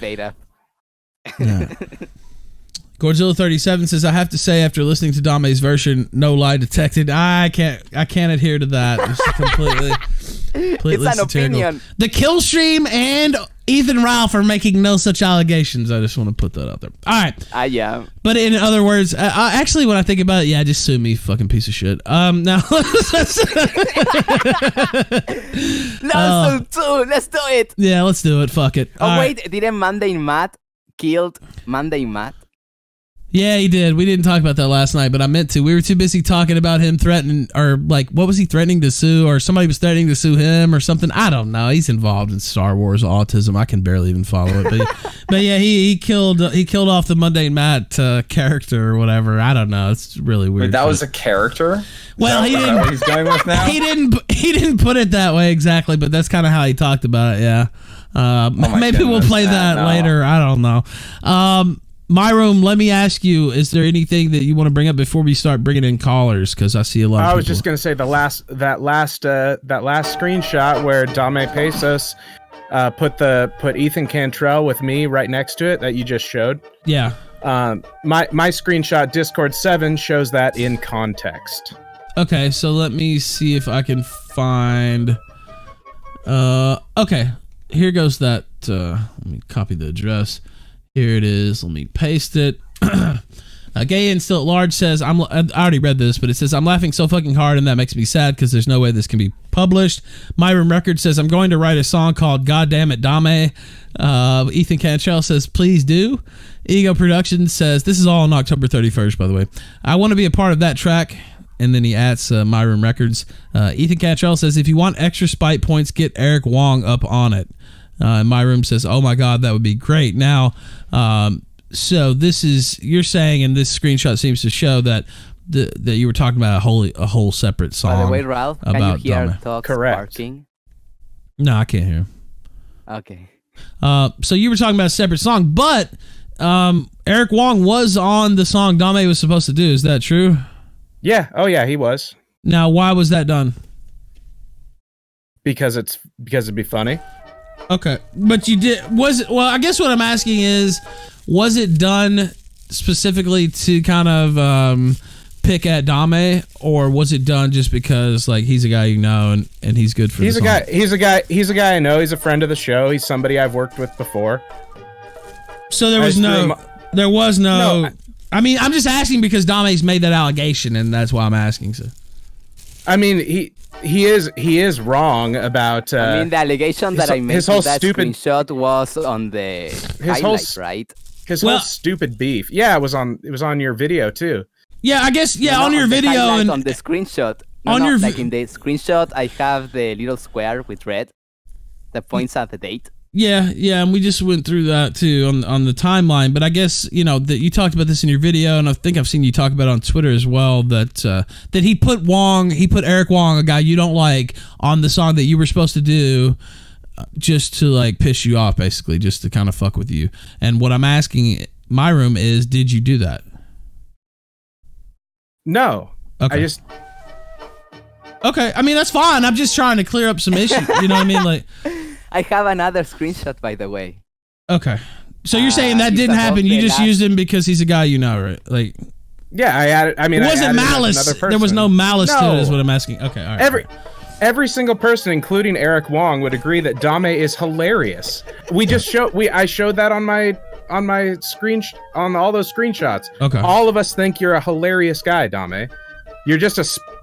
Beta. Yeah. Godzilla37 says, I have to say, after listening to Dame's version, no lie detected. I can't adhere to that. It's completely it's an satirical. opinion. The Killstream and Ethan Ralph are making no such allegations. I just want to put that out there. All right. Yeah. But in other words, actually, when I think about it, yeah, just sue me, fucking piece of shit. Now, let's do it. Yeah, let's do it. Fuck it. Oh, wait, didn't Monday Matt killed Monday Matt? Yeah, he did. We didn't talk about that last night, but I meant to. We were too busy talking about him threatening, or like, what was he threatening to sue, or somebody was threatening to sue him or something. I don't know. He's involved in Star Wars autism. I can barely even follow it. But yeah, he killed off the Monday Matt character or whatever. I don't know. It's really weird. Wait, that was a character? Well, he didn't. What he's going with now? He didn't put it that way exactly, but that's kind of how he talked about it. Yeah. Maybe we'll play that later. I don't know. Myroom, let me ask you: is there anything that you want to bring up before we start bringing in callers? Because I see a lot. I was just going to say that last screenshot where Dame Pesos put Ethan Cantrell with me right next to it that you just showed. Yeah. My screenshot Discord 7 shows that in context. Okay, so let me see if I can find. Okay, here goes that. Let me copy the address. Here it is. Let me paste it. Gay and Still at Large says, I already read this, but it says, I'm laughing so fucking hard and that makes me sad because there's no way this can be published. Myroom Records says, I'm going to write a song called God Damn It Dame. Ethan Cantrell says, please do. Ego Productions says, this is all on October 31st, by the way. I want to be a part of that track. And then he adds Myroom Records. Ethan Cantrell says, if you want extra spite points, get Eric Wong up on it. And Myroom says, oh my God, that would be great. Now, so this is, you're saying, and this screenshot seems to show that that you were talking about a whole separate song. By the way, Ralph, can you hear dogs barking? No, I can't hear. Okay. So you were talking about a separate song, but Eric Wong was on the song Dame was supposed to do. Is that true? Yeah. Oh yeah, he was. Now, why was that done? Because it'd be funny. Okay, but you did. Was it? Well, I guess what I'm asking is, was it done specifically to kind of pick at Dame, or was it done just because like he's a guy you know and he's good for? He's a guy. He's a guy I know. He's a friend of the show. He's somebody I've worked with before. So there was no. I mean, I'm just asking because Dame's made that allegation, and that's why I'm asking. So, I mean, he is wrong about. I mean, the allegation that I made in that screenshot was on the highlight, right? His whole stupid beef. Yeah, it was on your video too. Yeah, I guess. Yeah, on your video and on the screenshot. Like in the screenshot, I have the little square with red that points at the date. Yeah, and we just went through that too on the timeline. But I guess you know that you talked about this in your video, and I think I've seen you talk about it on Twitter as well. That he put Eric Wong, a guy you don't like, on the song that you were supposed to do, just to like piss you off, basically, just to kind of fuck with you. And what I'm asking Myroom is, did you do that? No, okay. Okay, I mean that's fine. I'm just trying to clear up some issues. You know what I mean, like. I have another screenshot, by the way. Okay. So you're saying that didn't happen. You just used him because he's a guy you know, right? Like, yeah, I added. I mean, it wasn't malice. There was no malice to it, is what I'm asking. Okay, all right. Every single person, including Eric Wong, would agree that Dame is hilarious. I showed that on my screen on all those screenshots. Okay. All of us think you're a hilarious guy, Dame. You're just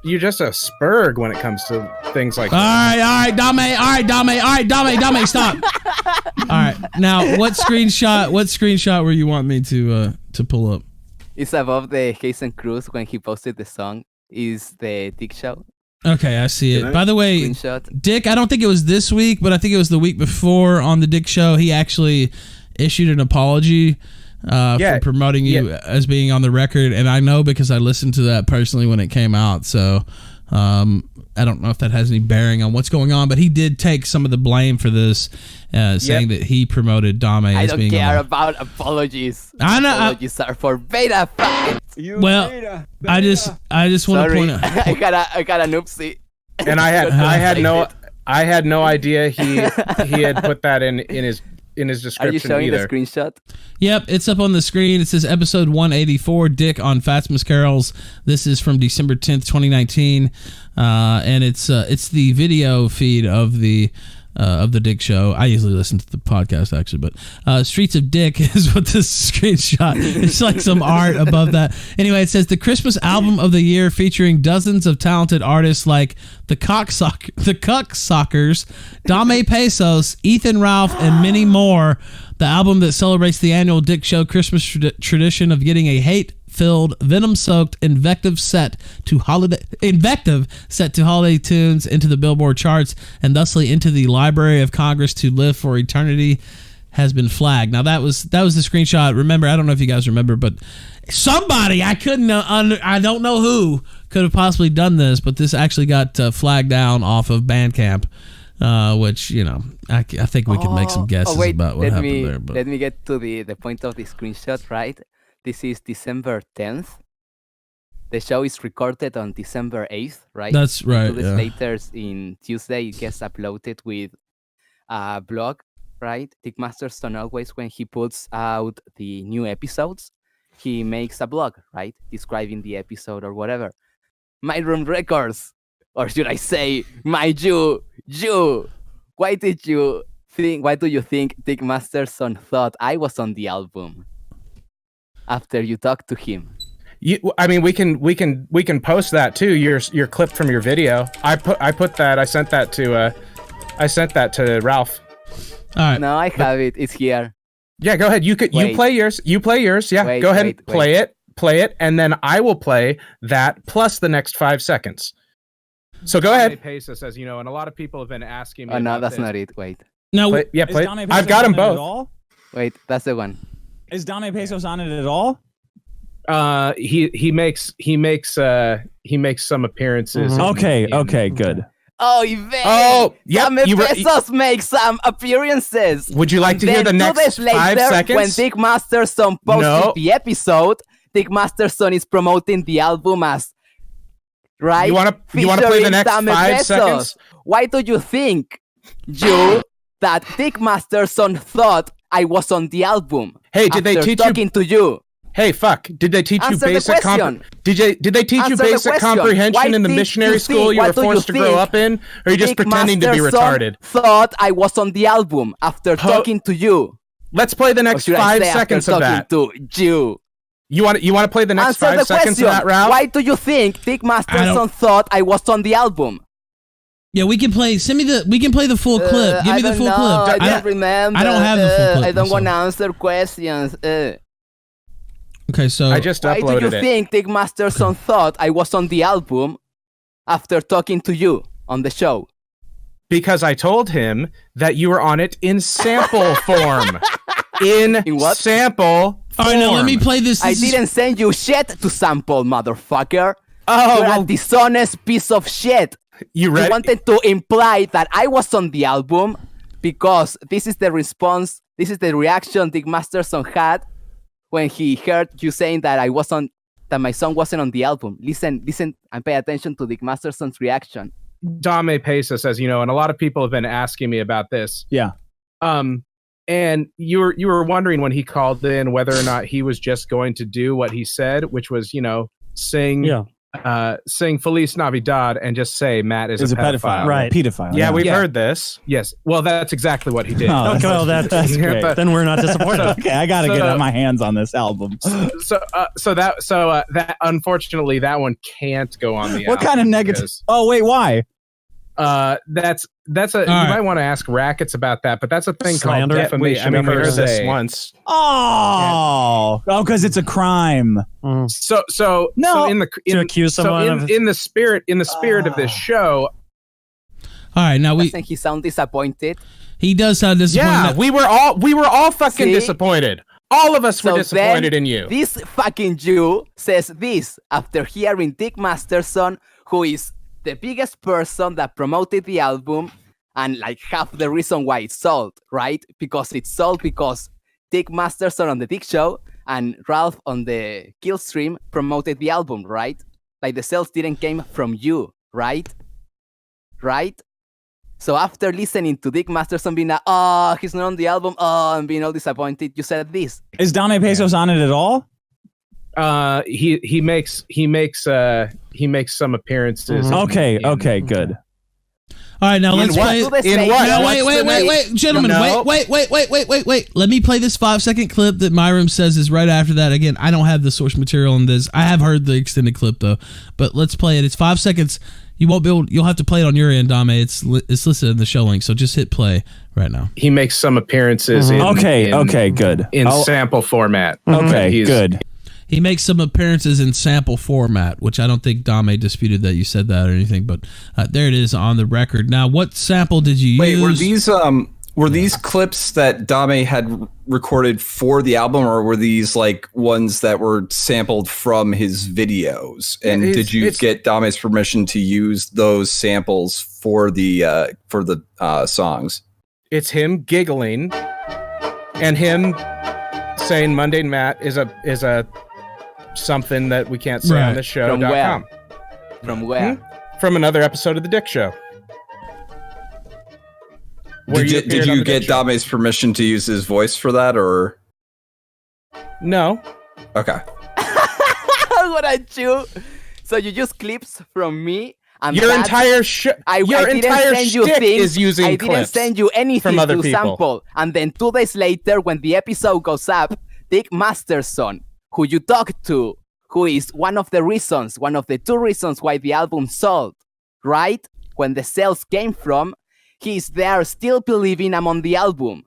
a spurg when it comes to things like that. All right, Dame, stop. All right, now what screenshot were you want me to pull up? It's above the Jason Cruz when he posted the song. Is the Dick Show? Okay, I see it. By the way, Screenshot. Dick, I don't think it was this week, but I think it was the week before on the Dick Show. He actually issued an apology for promoting you as being on the record, and I know because I listened to that personally when it came out. So I don't know if that has any bearing on what's going on, but he did take some of the blame for this, saying that he promoted Dame as being. I don't care about apologies. I know. Apologies are for beta fans. I just want to point out. I got an oopsie. And I had no idea he had put that in his description. Are you showing either. the screenshot? Yep, it's up on the screen. It says episode 184, Dick on Fatsmas Carols. This is from December 10th, 2019, and it's the video feed of the Dick Show. I usually listen to the podcast actually, but Streets of Dick is what this screenshot. It's like some art above that. Anyway, it says the Christmas album of the year featuring dozens of talented artists like the Cucksockers, Dame Pesos, Ethan Ralph, and many more. The album that celebrates the annual Dick Show Christmas tradition of getting a hate-filled, venom-soaked invective set to holiday tunes into the Billboard charts and thusly into the Library of Congress to live for eternity has been flagged. Now that was the screenshot. Remember, I don't know if you guys remember, but somebody I don't know who could have possibly done this, but this actually got flagged down off of Bandcamp. Which I think we can make some guesses about what happened there. But let me get to the point of the screenshot. Right, this is December 10th. The show is recorded on December 8th. Right, that's right. 2 days later, in Tuesday, it gets uploaded with a blog. Right, Dick Masterson always when he puts out the new episodes, he makes a blog. Right, describing the episode or whatever. Myroom Records. Or should I say, my Jew? Why do you think Dick Masterson thought I was on the album after you talked to him? I mean, we can post that too. Your clip from your video. I sent that to Ralph. All right. No, I have it. It's here. Yeah, go ahead. You play yours. Yeah, go ahead and play it, and then I will play that plus the next 5 seconds. So go ahead. Pesos says, and a lot of people have been asking me. Oh no, that's not it. Wait. No. Play. I've got them both. Wait, that's the one. Is Dame Pesos on it at all? He makes some appearances. Okay, good. Oh, Yvette. Oh, yeah. Dame Pesos makes some appearances. Would you like to hear the next 5 seconds? When Dick Masterson posted the episode, Dick Masterson is promoting the album as. Right? You want to play the next Dame 5 Pesos. seconds? Why do you think, that Dick Masterson thought I was on the album? Hey, did they teach talking to you? Hey, fuck! Did they teach Answer you basic Did they teach you basic comprehension in the missionary school you were forced to grow up in, or are you just pretending to be retarded? Thought I was on the album after talking to you. Let's play the next 5 seconds of that. To you. You want to play the next 5 seconds of that, Ralph? Why do you think Dick Masterson thought I was on the album? Yeah, we can play. We can play the full clip. Give me the full clip. I don't remember. I don't have the full clip. I don't want to answer questions. Okay, so I just uploaded it. Why do you think Dick Masterson thought I was on the album after talking to you on the show? Because I told him that you were on it in sample form. In what? Sample form. All right, now let me play this. I didn't send you shit to sample, motherfucker. Oh, you're a dishonest piece of shit. You wanted to imply that I was on the album because this is the response, this is the reaction Dick Masterson had when he heard you saying that that my song wasn't on the album. Listen, and pay attention to Dick Masterson's reaction. Dame Pesos says, and a lot of people have been asking me about this. Yeah. And you were wondering when he called in whether or not he was just going to do what he said, which was, sing sing Feliz Navidad and just say Matt is a pedophile. Right. Pedophile. Yeah, we've heard this. Yes. Well, that's exactly what he did. Oh, well, that's great. Then we're not disappointed. Okay, I got to get my hands on this album. So that unfortunately that one can't go on the What album kind of negative? Oh, wait, why? That's you might want to ask Rackets about that, but that's a thing Slander? called defamation. Wait, we heard this once. Because it's a crime. So to accuse someone in the spirit of this show. All right, now I think he sounds disappointed. He does sound disappointed. Yeah, we were all fucking disappointed. All of us were disappointed in you. This fucking Jew says this after hearing Dick Masterson, who is the biggest person that promoted the album and like half the reason why it's sold, right? Because it's sold because Dick Masterson on the Dick Show and Ralph on the Killstream promoted the album, right? Like the sales didn't came from you, right? Right? So after listening to Dick Masterson being like, oh, he's not on the album, oh, and being all disappointed, you said this. Is Dame Pesos on it at all? He makes some appearances. Okay, good. All right, now let's play. In what? No, wait, gentlemen, wait. Let me play this 5-second clip that Myroom says is right after that. Again, I don't have the source material on this. I have heard the extended clip though, but let's play it. It's 5 seconds. You won't be able. You'll have to play it on your end, Dame. It's listed in the show link, so just hit play right now. He makes some appearances. Good. In sample format. Okay, good. He makes some appearances in sample format, which I don't think Dame disputed that you said that or anything, but there it is on the record. Now, what sample did you use? Wait, were these clips that Dame had recorded for the album, or were these like ones that were sampled from his videos? And did you get Dame's permission to use those samples for the songs? It's him giggling and him saying Mundane Matt is a something that we can't say on the show. From where? From where? From another episode of the Dick Show. Did you get Dame's permission to use his voice for that, or? No. Okay. What a Jew! So you use clips from me, and your entire shtick is using clips. I didn't send you anything from other to people. sample, and then 2 days later, when the episode goes up, Dick Masterson, who you talked to, who is one of the 2 reasons why the album sold, right? When the sales came from. He's there still believing I'm on the album.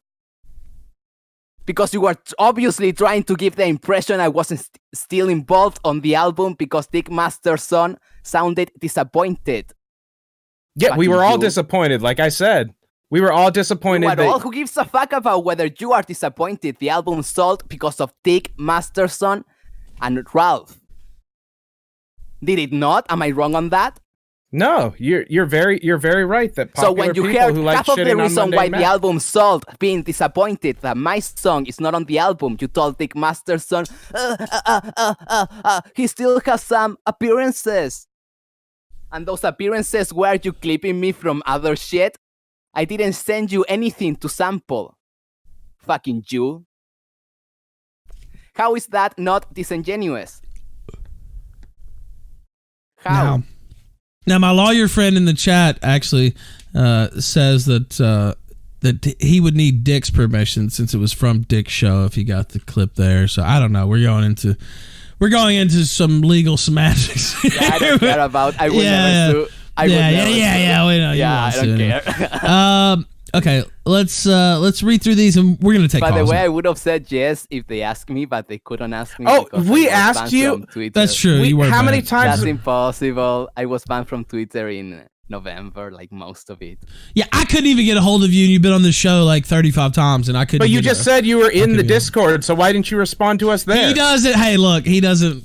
Because you were obviously trying to give the impression I wasn't still involved on the album because Dick Masterson sounded disappointed. Yeah, we were all disappointed, like I said. We were all disappointed. Who gives a fuck about whether you are disappointed? The album sold because of Dick Masterson and Ralph. Did it not? Am I wrong on that? No, you're very right. That so when you hear half of the reason why the album sold, being disappointed that my song is not on the album, you told Dick Masterson, he still has some appearances, and those appearances were you clipping me from other shit. I didn't send you anything to sample, fucking Jew. How is that not disingenuous? How? Now, my lawyer friend in the chat actually says that he would need Dick's permission since it was from Dick's show if he got the clip there. So I don't know. We're going into some legal semantics. Yeah, I don't care about. I would never sue. We know. Yeah, I don't care. Okay, let's read through these and we're gonna take. By the way, I would have said yes if they asked me, but they couldn't ask me. Oh, we asked you. That's true. How many times? That's impossible. I was banned from Twitter in November, like most of it. Yeah, I couldn't even get a hold of you, and you've been on this show like 35 times, and I couldn't. But you just said you were in the Discord, so why didn't you respond to us there? He doesn't. Hey, look, he doesn't.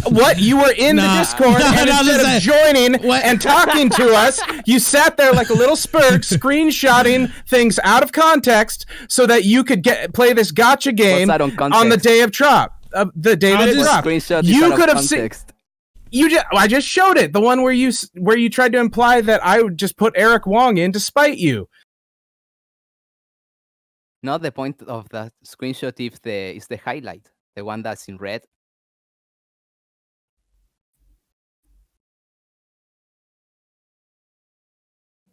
What? You were in the Discord, and instead of joining and talking to us, you sat there like a little spurg, screenshotting things out of context, so that you could play this gotcha game on the day of drop. The day that it dropped. You could have seen. I just showed it. The one where you tried to imply that I would just put Eric Wong in to spite you. No, the point of that screenshot is the highlight, the one that's in red.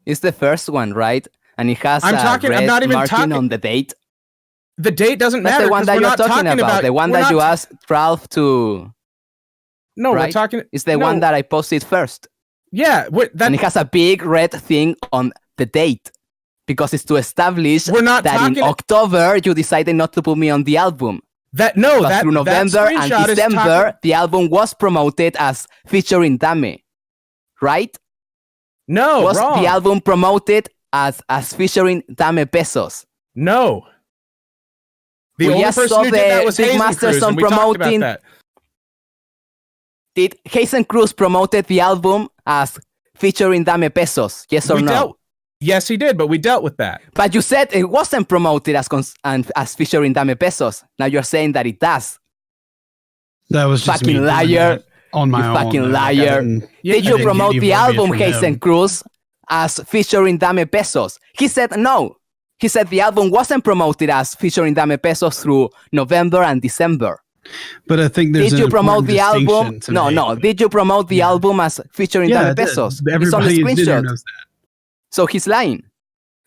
It's the first one, right? And it has I'm not even marking talking on the date. The date doesn't That's matter. the one that we're you're not talking about. The one we're that not- you asked Ralph to. No, right? we're talking. It's the no. one that I posted first. Yeah, and it has a big red thing on the date because it's to establish We're not that in talking- October you decided not to put me on the album. That through November and screenshot is December, talking- the album was promoted as featuring Dame, right? No, was wrong. the album promoted as featuring Dame Pesos? No. The We only just person saw who did that was Big Hazen Masterson Cruz, and we talked about promoting- that. Did Hazen Cruz promoted the album as featuring Dame Pesos? Yes or no? Yes, he did, but we dealt with that. But you said it wasn't promoted as featuring Dame Pesos. Now you're saying that it does. That was just fucking me doing liar. that on my You own. fucking Like, I liar. didn't- Did I you didn't get promote any the verbiage album from Hazen him. Cruz as featuring Dame Pesos? He said no. He said the album wasn't promoted as featuring Dame Pesos through November and December. But I think there's Did you an promote important the album? distinction to No. make. Did you promote the album as featuring Yeah, I Dame did. Pesos? It's on the Everybody in dinner screenshot. knows that. So he's lying.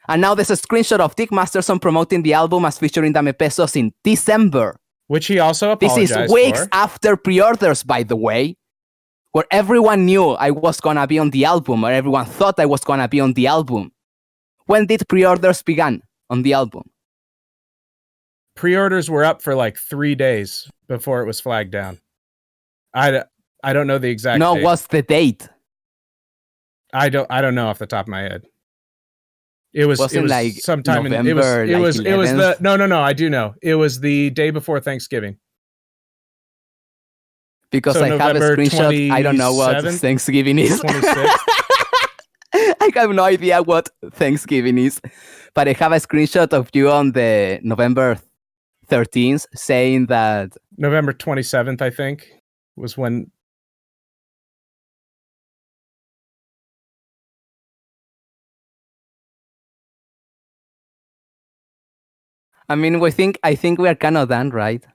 And now there's a screenshot of Dick Masterson promoting the album as featuring Dame Pesos in December. Which he also This apologized is weeks for. after pre-orders, by the way, where everyone knew I was gonna be on the album, or everyone thought I was gonna be on the album. When did pre-orders begin on the album? Pre-orders were up for like 3 days before it was flagged down. I don't know the exact No, date. what's the date? I don't know off the top of my head. It was Wasn't like sometime November, in it was like it was the 11th? no, I do know. It was the day before Thanksgiving. Because So I have a November screenshot. I don't know what 27th, Thanksgiving is. 26th. I have no idea what Thanksgiving is, but I have a screenshot of you on the November 13th saying that November 27th, I think, was when. I mean, I think we are kind of done, right?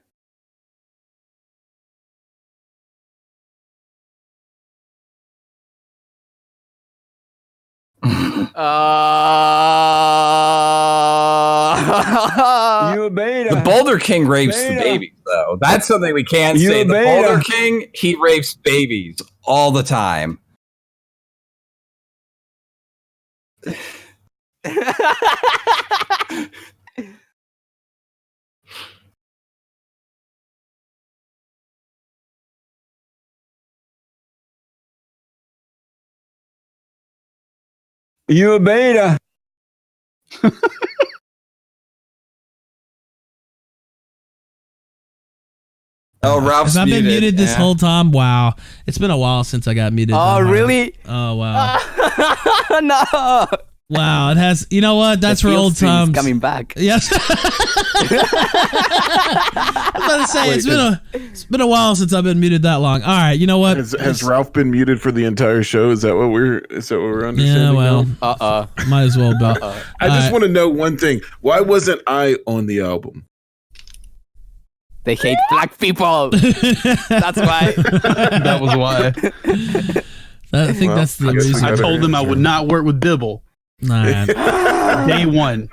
You a beta. The Boulder King rapes the Beta. babies, though. That's something we can You say. The beta. Boulder King, he rapes babies all the time. You a beta. Oh, Ralph's Have I been muted this yeah. whole time? Wow. It's been a while since I got muted. Oh, really? Oh, wow. No. Wow. It has, you know what? That's The for old Killstream is times. coming back. Yes. I was about to say, it's been a while since I've been muted that long. All right. You know what? Has Ralph been muted for the entire show? Is that what we're understanding? Yeah, well, now? might as well be. I just want to know one thing. Why wasn't I on the album? They hate black people. That's why. That was why. I think that's the reason. I told them I would not work with Bibble. Nah. Day one.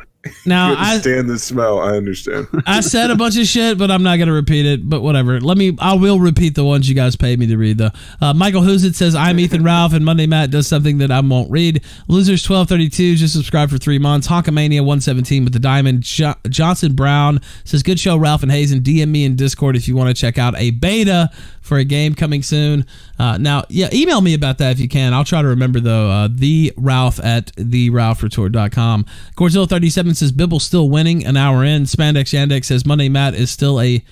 Now, You understand the smell. I understand. I said a bunch of shit, but I'm not gonna repeat it. But whatever. I will repeat the ones you guys paid me to read though. Michael Who's It says, I'm Ethan Ralph, and Monday Matt does something that I won't read. Losers 1232 just subscribed for 3 months. Honkamania 117 with the diamond. Johnson Brown says, good show, Ralph and Hazen. DM me in Discord if you want to check out a beta for a game coming soon. Now, yeah, email me about that if you can. I'll try to remember though. The Ralph at theralphretort.com. Godzilla 37 says Bibble's still winning an hour in. Spandex Yandex says Monday Matt is still a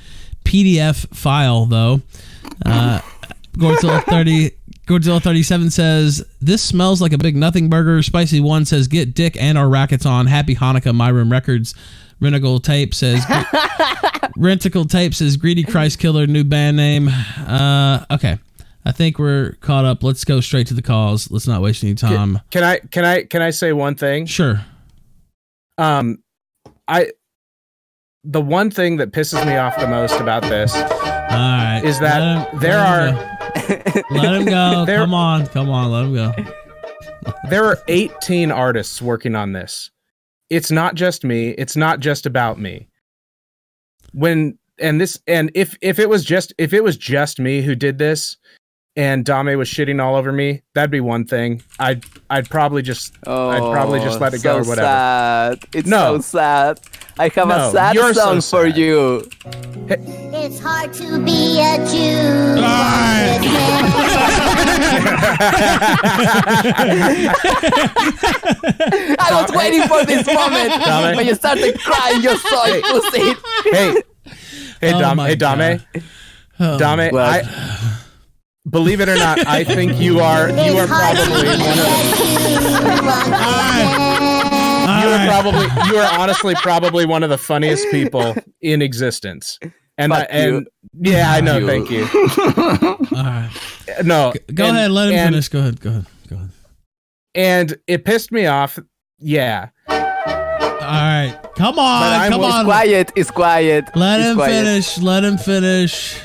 PDF file though. Godzilla 37 says this smells like a big nothing burger. Spicy 1 says get Dick and our rackets on. Happy Hanukkah. Myroom Records. Renticle Tape says Greedy Christ Killer, new band name. Okay. I think we're caught up. Let's go straight to the calls. Let's not waste any time. Can I say one thing? Sure. The one thing that pisses me off the most about this is that there are let him go. Come on, let him go. There are 18 artists working on this. It's not just me. It's not just about me. If it was just me who did this, and Dame was shitting all over me, that'd be one thing. I'd probably just let it go or whatever. Sad. It's so sad. I have a sad song for you. It's hard to be a Jew. I was waiting for this moment. When you started crying, you saw it. Hey, Dame. Dame, believe it or not, I think you are probably one of you are honestly probably one of the funniest people in existence. And I know. Thank you. All right. No, go ahead. Let him finish. Go ahead. And it pissed me off. Yeah. All right. Come on. It's quiet. Let him finish.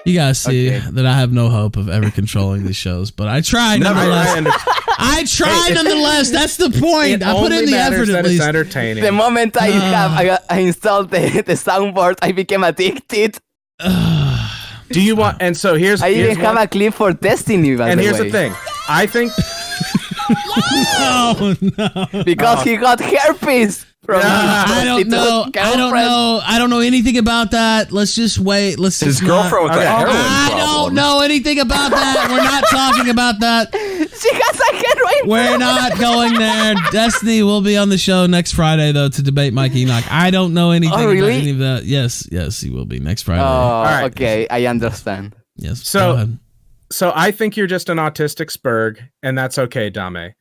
You guys see that I have no hope of ever controlling these shows, but I tried nonetheless. That's the point. I put in the effort at least. It's entertaining. The moment I installed the soundboard, I became addicted. Do you want? And so here's I even have a clip for Destiny. And here's the thing. I think. Oh no! Because he got herpes. I don't know. I don't know anything about that. Let's just wait. His girlfriend with a heroin problem. I don't know anything about that. We're not talking about that. She has a heroin. We're not going there. Destiny will be on the show next Friday though to debate Mike Enoch. I don't know anything about any of that. Yes, he will be next Friday. Oh, right. Okay, I understand. Yes. So I think you're just an autistic spurg, and that's okay, Dame.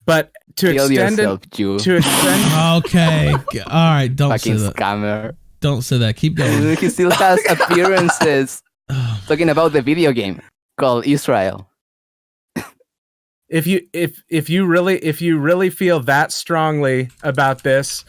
But to extend it, okay, all right, don't fucking say that. Scammer. Don't say that. Keep going. He still has appearances. Talking about the video game called Israel. If you really feel that strongly about this,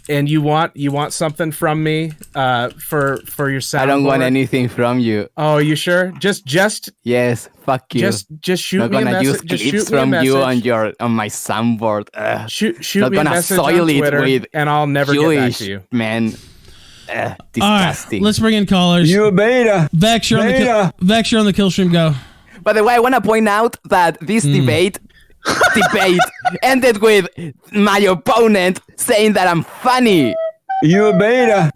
and you want something from me, for your soundboard. I don't want anything from you. Oh, you sure? Just yes. Fuck you. Just shoot me a message. Just clips from you on my soundboard. Shoot me a message on Twitter, and I'll never get back to you, man. Disgusting. All right, let's bring in callers. You a beta. Vex, you're on the Killstream. Go. By the way, I want to point out that this debate ended with my opponent saying that I'm funny. You a beta.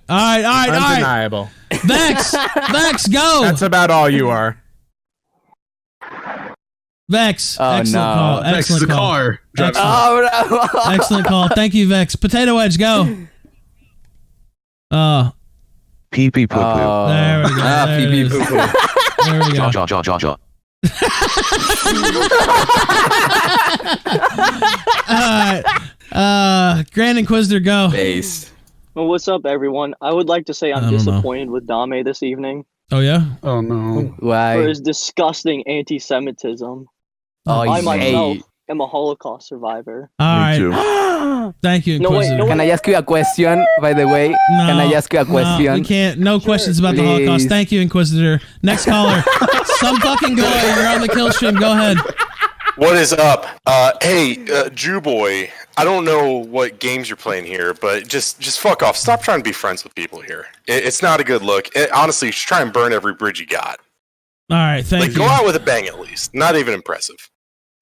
All right. Undeniable. Vex, go. That's about all you are. Vex. Oh, excellent call. Vex is the car. Excellent call. Thank you, Vex. Potato Wedge, go. Pee pee poo poo. There we go. Pee pee poo poo. There we go. Jaw. Alright. Grand Inquisitor, go. Base. Well, what's up, everyone? I would like to say I'm disappointed with Dame this evening. Oh, yeah? Oh, no. Why? For his disgusting anti-Semitism. I myself am a Holocaust survivor. Alright. Thank you, Inquisitor. Can I ask you a question, by the way? No, Can I ask you a question? No, we can't. No questions about the Holocaust. Thank you, Inquisitor. Next caller. Some fucking guy. You're on the Killstream. Go ahead. What is up? Hey, Jew boy. I don't know what games you're playing here, but just fuck off. Stop trying to be friends with people here. It's not a good look. Honestly, you should try and burn every bridge you got. All right, thank you. Go out with a bang at least. Not even impressive.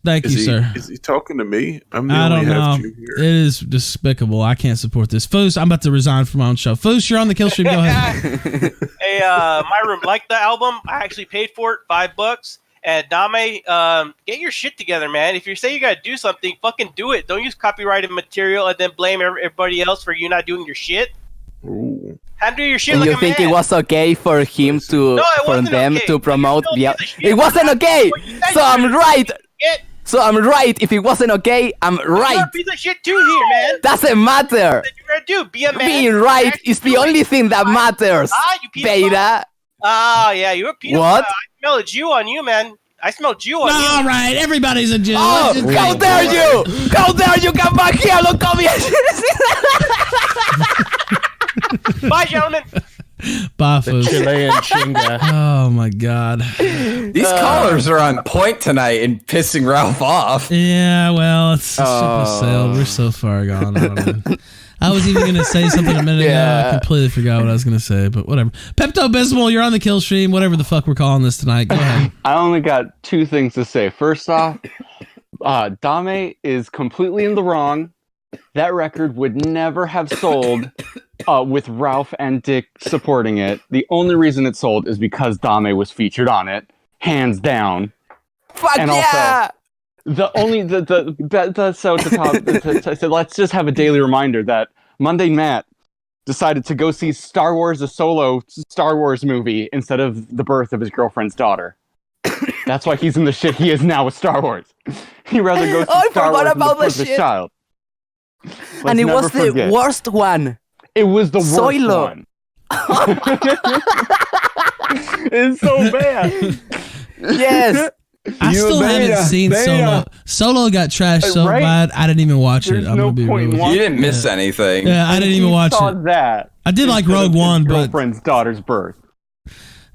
Thank you, sir. Is he talking to me? I'm the I only don't know. half Jew here. It is despicable. I can't support this. Foos, I'm about to resign from my own show. Foos, you're on the Killstream. Go ahead. Hey, Myroom, like the album? I actually paid for it, $5. And Dame, get your shit together, man. If you say you gotta do something, fucking do it. Don't use copyrighted material and then blame everybody else for you not doing your shit. Ooh. Handle your shit And like you a think man. it was okay for him to, for them to promote the? It wasn't okay. So I'm right. So I'm right. If it wasn't okay, I'm right. You're a piece of shit too here, man. Doesn't matter. What you gotta do? Be a man. Being right is the only thing that matters. You piece Beta. Yeah, you're a piece What? of I smell a Jew on you, man. I smell Jew on you. All right, everybody's a Jew. Oh, how dare you! How dare you come back here? Look, come here. Bye, gentlemen. Bafos. Chilean chinga. Oh my god. These callers are on point tonight and pissing Ralph off. Yeah, well, it's the ship has sailed. We're so far gone. I was even going to say something a minute ago. I completely forgot what I was going to say, but whatever. Pepto-Bismol, you're on the Killstream, whatever the fuck we're calling this tonight. Go ahead. I only got two things to say. First off, Dame is completely in the wrong. That record would never have sold with Ralph and Dick supporting it. The only reason it sold is because Dame was featured on it, hands down. Fuck and yeah! So let's just have a daily reminder that Monday Matt decided to go see Star Wars, a solo Star Wars movie, instead of the birth of his girlfriend's daughter. That's why he's in the shit he is now with Star Wars. He'd rather go see Star Wars than the birth of his child. And it was the worst one. It was the worst one. It's so bad. Yes. I still haven't seen Solo. Solo got trashed so bad, I didn't even watch it. I'm gonna be real. You didn't miss anything. Yeah, I didn't even watch it. That. I did like Rogue One, but girlfriend's daughter's birth.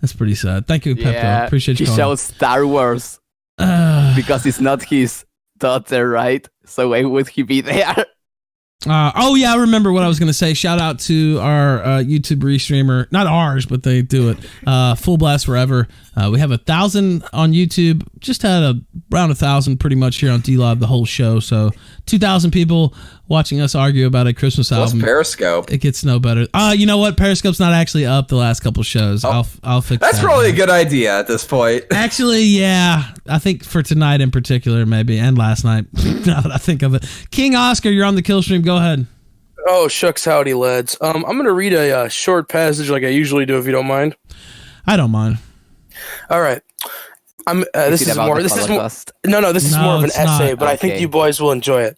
That's pretty sad. Thank you, Pepto. Appreciate you. He calling. shows Star Wars because it's not his daughter, right? So why would he be there? Oh yeah, I remember what I was gonna say. Shout out to our YouTube restreamer, not ours, but they do it. Full Blast Forever. We have 1,000 on YouTube. Just had around 1,000 pretty much here on D-Live the whole show. So 2,000 people watching us argue about a Christmas album. What's Periscope? It gets no better. You know what? Periscope's not actually up the last couple shows. I'll fix that. That's probably a good idea at this point. Actually, yeah. I think for tonight in particular, maybe, and last night. Now that I think of it. King Oscar, you're on the Killstream. Go ahead. Oh, shucks, howdy, lads. I'm going to read a short passage like I usually do, if you don't mind. I don't mind. All right. This is more of an essay, but I think you boys will enjoy it.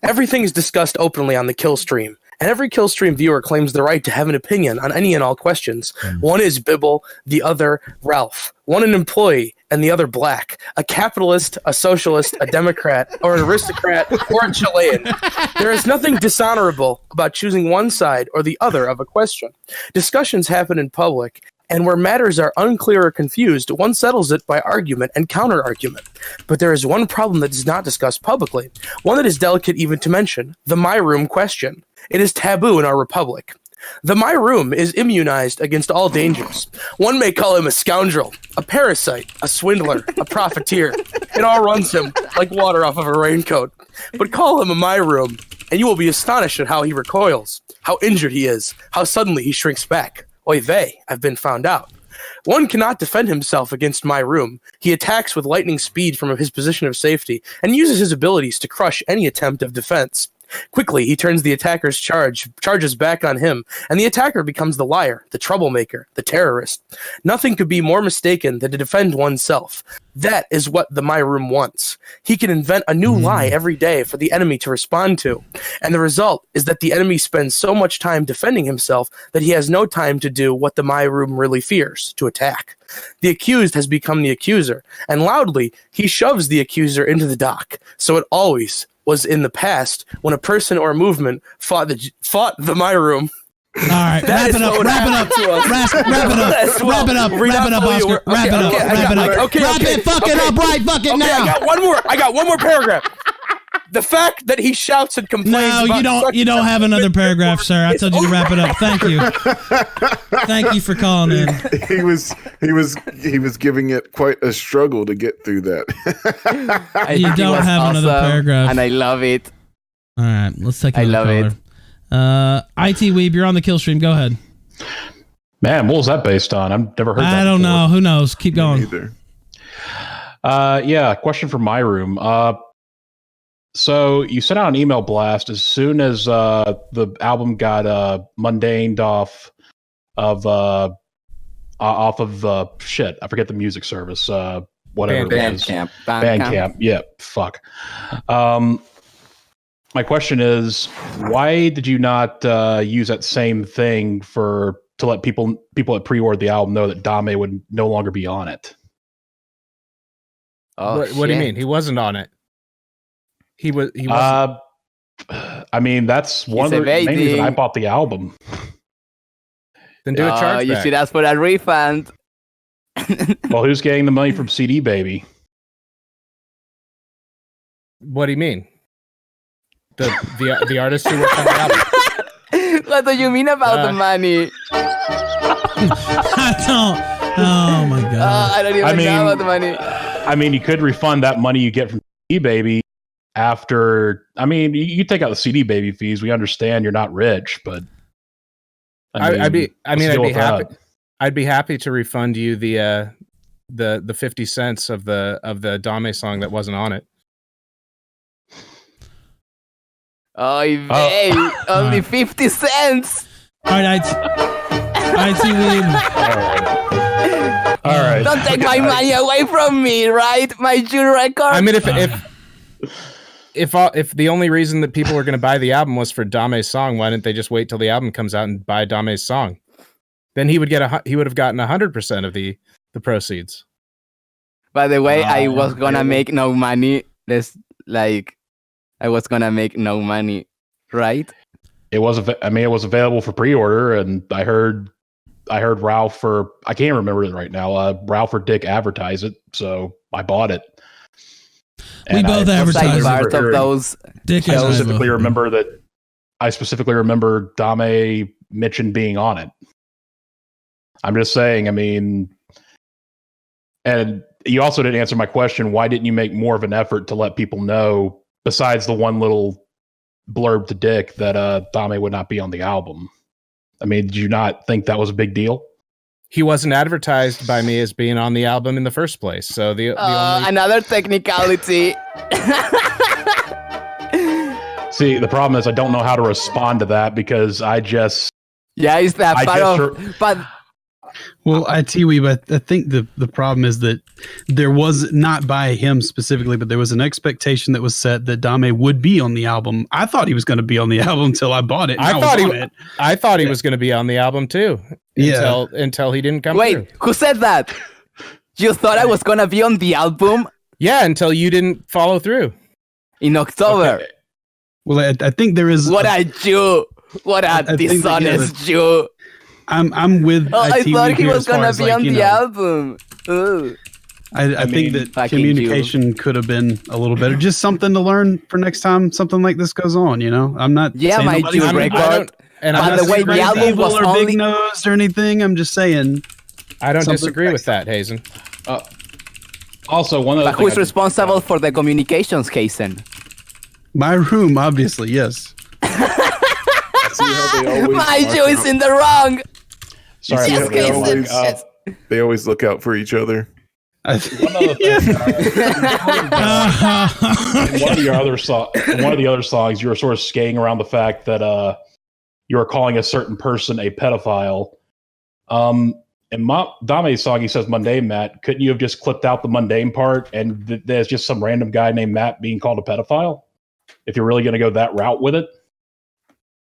Everything is discussed openly on the Killstream, and every Killstream viewer claims the right to have an opinion on any and all questions. One is Bibble, the other Ralph. One an employee, and the other black. A capitalist, a socialist, a Democrat, or an aristocrat, or a Chilean. There is nothing dishonorable about choosing one side or the other of a question. Discussions happen in public, and where matters are unclear or confused, one settles it by argument and counter-argument. But there is one problem that is not discussed publicly, one that is delicate even to mention, the Myroom question. It is taboo in our republic. The Myroom is immunized against all dangers. One may call him a scoundrel, a parasite, a swindler, a profiteer. It all runs him like water off of a raincoat. But call him a Myroom, and you will be astonished at how he recoils, how injured he is, how suddenly he shrinks back. Oy vey, I've been found out. One cannot defend himself against Myroom. He attacks with lightning speed from his position of safety and uses his abilities to crush any attempt of defense. Quickly, he turns the attacker's charges back on him, and the attacker becomes the liar, the troublemaker, the terrorist. Nothing could be more mistaken than to defend oneself. That is what the Myroom wants. He can invent a new lie every day for the enemy to respond to, and the result is that the enemy spends so much time defending himself that he has no time to do what the Myroom really fears, to attack. The accused has become the accuser, and loudly, he shoves the accuser into the dock. So it always was in the past when a person or a movement fought the Myroom. All right, wrap it up, Oscar. Wrap it fucking up right fucking now. I got one more paragraph. The fact that he shouts and complains. No, you don't have another paragraph, sir. I told you to wrap it up. Thank you. Thank you for calling in. He was giving it quite a struggle to get through that. You don't have another paragraph, and I love it. All right, let's take another caller. IT Weeb, you're on the Killstream. Go ahead. Man, what was that based on? I've never heard that. I don't know. Who knows? Keep going. Yeah, question for Myroom. So you sent out an email blast as soon as the album got mundaned off of shit. I forget the music service. Whatever it is. Bandcamp. Yeah. Fuck. My question is, why did you not use that same thing to let people that pre-ordered the album know that Dame would no longer be on it? Oh, what do you mean? He wasn't on it. He was. I mean, that's one of the main reasons I bought the album. Then do a chargeback. You should ask for a refund. Well, who's getting the money from CD Baby? What do you mean? The artist who worked on the album. What do you mean about the money? I don't. Oh my god. I don't even know about the money. I mean, you could refund that money you get from CD Baby after. I mean, you take out the CD Baby fees. We understand you're not rich, but I'd be happy to refund you the 50 cents of the Dame song that wasn't on it. Only 50 cents. All right, all right. Don't take my money away from me, right? My Myroom Records. I mean, if the only reason that people were going to buy the album was for Dame's song, why didn't they just wait till the album comes out and buy Dame's song? Then he would have gotten 100% of the proceeds. By the way, I was gonna make no money. I was gonna make no money, right? It was available for pre-order, and I heard Ralph I can't remember it right now. Ralph or Dick advertise it, so I bought it. We both advertised part of those. Dick I specifically remember Dame Mitchin being on it. I'm just saying. I mean, and you also didn't answer my question. Why didn't you make more of an effort to let people know? Besides the one little blurb to Dick that Dame would not be on the album. I mean, did you not think that was a big deal? He wasn't advertised by me as being on the album in the first place. So the only... Another technicality. See, the problem is I don't know how to respond to that because I just... Yeah, it's that part of... But... Well, but I think the problem is that there was not by him specifically, but there was an expectation that was set that Dame would be on the album. I thought he was going to be on the album until I bought it. I thought he was going to be on the album too. Until he didn't come. Wait, who said that? You thought I was going to be on the album? Yeah, until you didn't follow through in October. Okay. Well, I think there is. What a Jew! What a dishonest Jew! I'm with. I thought he was gonna be on the album. I think that communication could have been a little better. Just something to learn for next time something like this goes on. You know, I'm not. Yeah, my Jew record. And by the way, the album was only big nosed or anything. I'm just saying. I don't disagree with that, Hazen. Also, one other. But who's responsible for the communications, Hazen? Myroom, obviously, yes. My Jew is in the wrong. Sorry, they always look out for each other. One of the other songs, you were sort of skating around the fact that you were calling a certain person a pedophile. In Dame's song, he says mundane Matt. Couldn't you have just clipped out the mundane part and there's just some random guy named Matt being called a pedophile? If you're really going to go that route with it?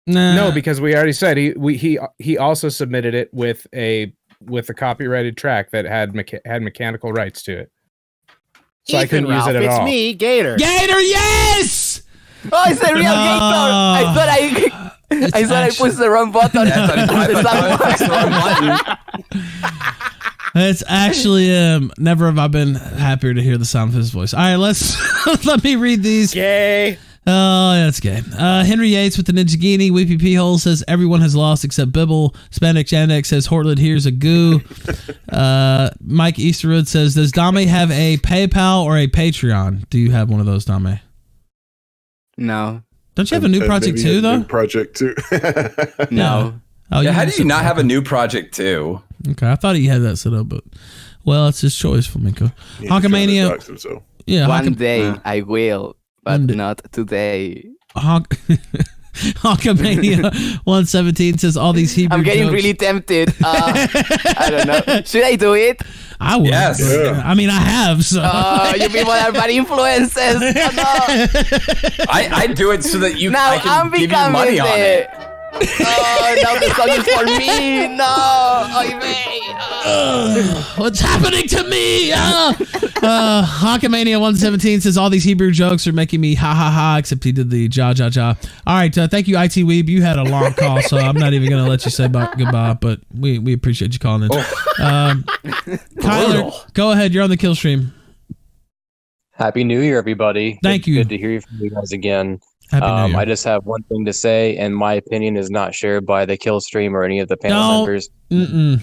Nah. No, because we already said he also submitted it with a copyrighted track that had mechanical rights to it. So I couldn't use it at all. It's me, Gator. Gator, yes! Oh, it's a real Gator. I thought I pushed the wrong button. It's actually never have I been happier to hear the sound of his voice. All right, let me read these. Gay. Oh, that's gay. Henry Yates with the Ninjagini. Weepy P-hole says everyone has lost except Bibble. Spandex Yandex says Hortland here's a goo. Mike Easterwood says, does Dame have a PayPal or a Patreon? Do you have one of those, Dame? No. Don't you have a new project too, though? New project too. No. Oh, yeah, how do you not have a new project too? Okay, I thought he had that set up, but well, it's his choice, Flamenco. Hawkamania. Yeah, one day I will. But not today. Hawkamania 117 says all these Hebrew I'm getting jokes. really tempted. I don't know. Should I do it? I would. Yes. Yeah. I mean, I have. So. You people are bad influences. I do it so that I can I'm give you becoming money on it. Oh, now the song is for me. No, what's happening to me? Hawkamania 117 says all these Hebrew jokes are making me ha ha ha. Except he did the ja ja ja. All right, thank you, IT Weeb. You had a long call, so I'm not even gonna let you say goodbye. But we appreciate you calling in. Kyler, go ahead. You're on the kill stream. Happy New Year, everybody. Thank you. Good to hear from you guys again. Happy New Year. I just have one thing to say, and my opinion is not shared by the Killstream or any of the panel members. Don't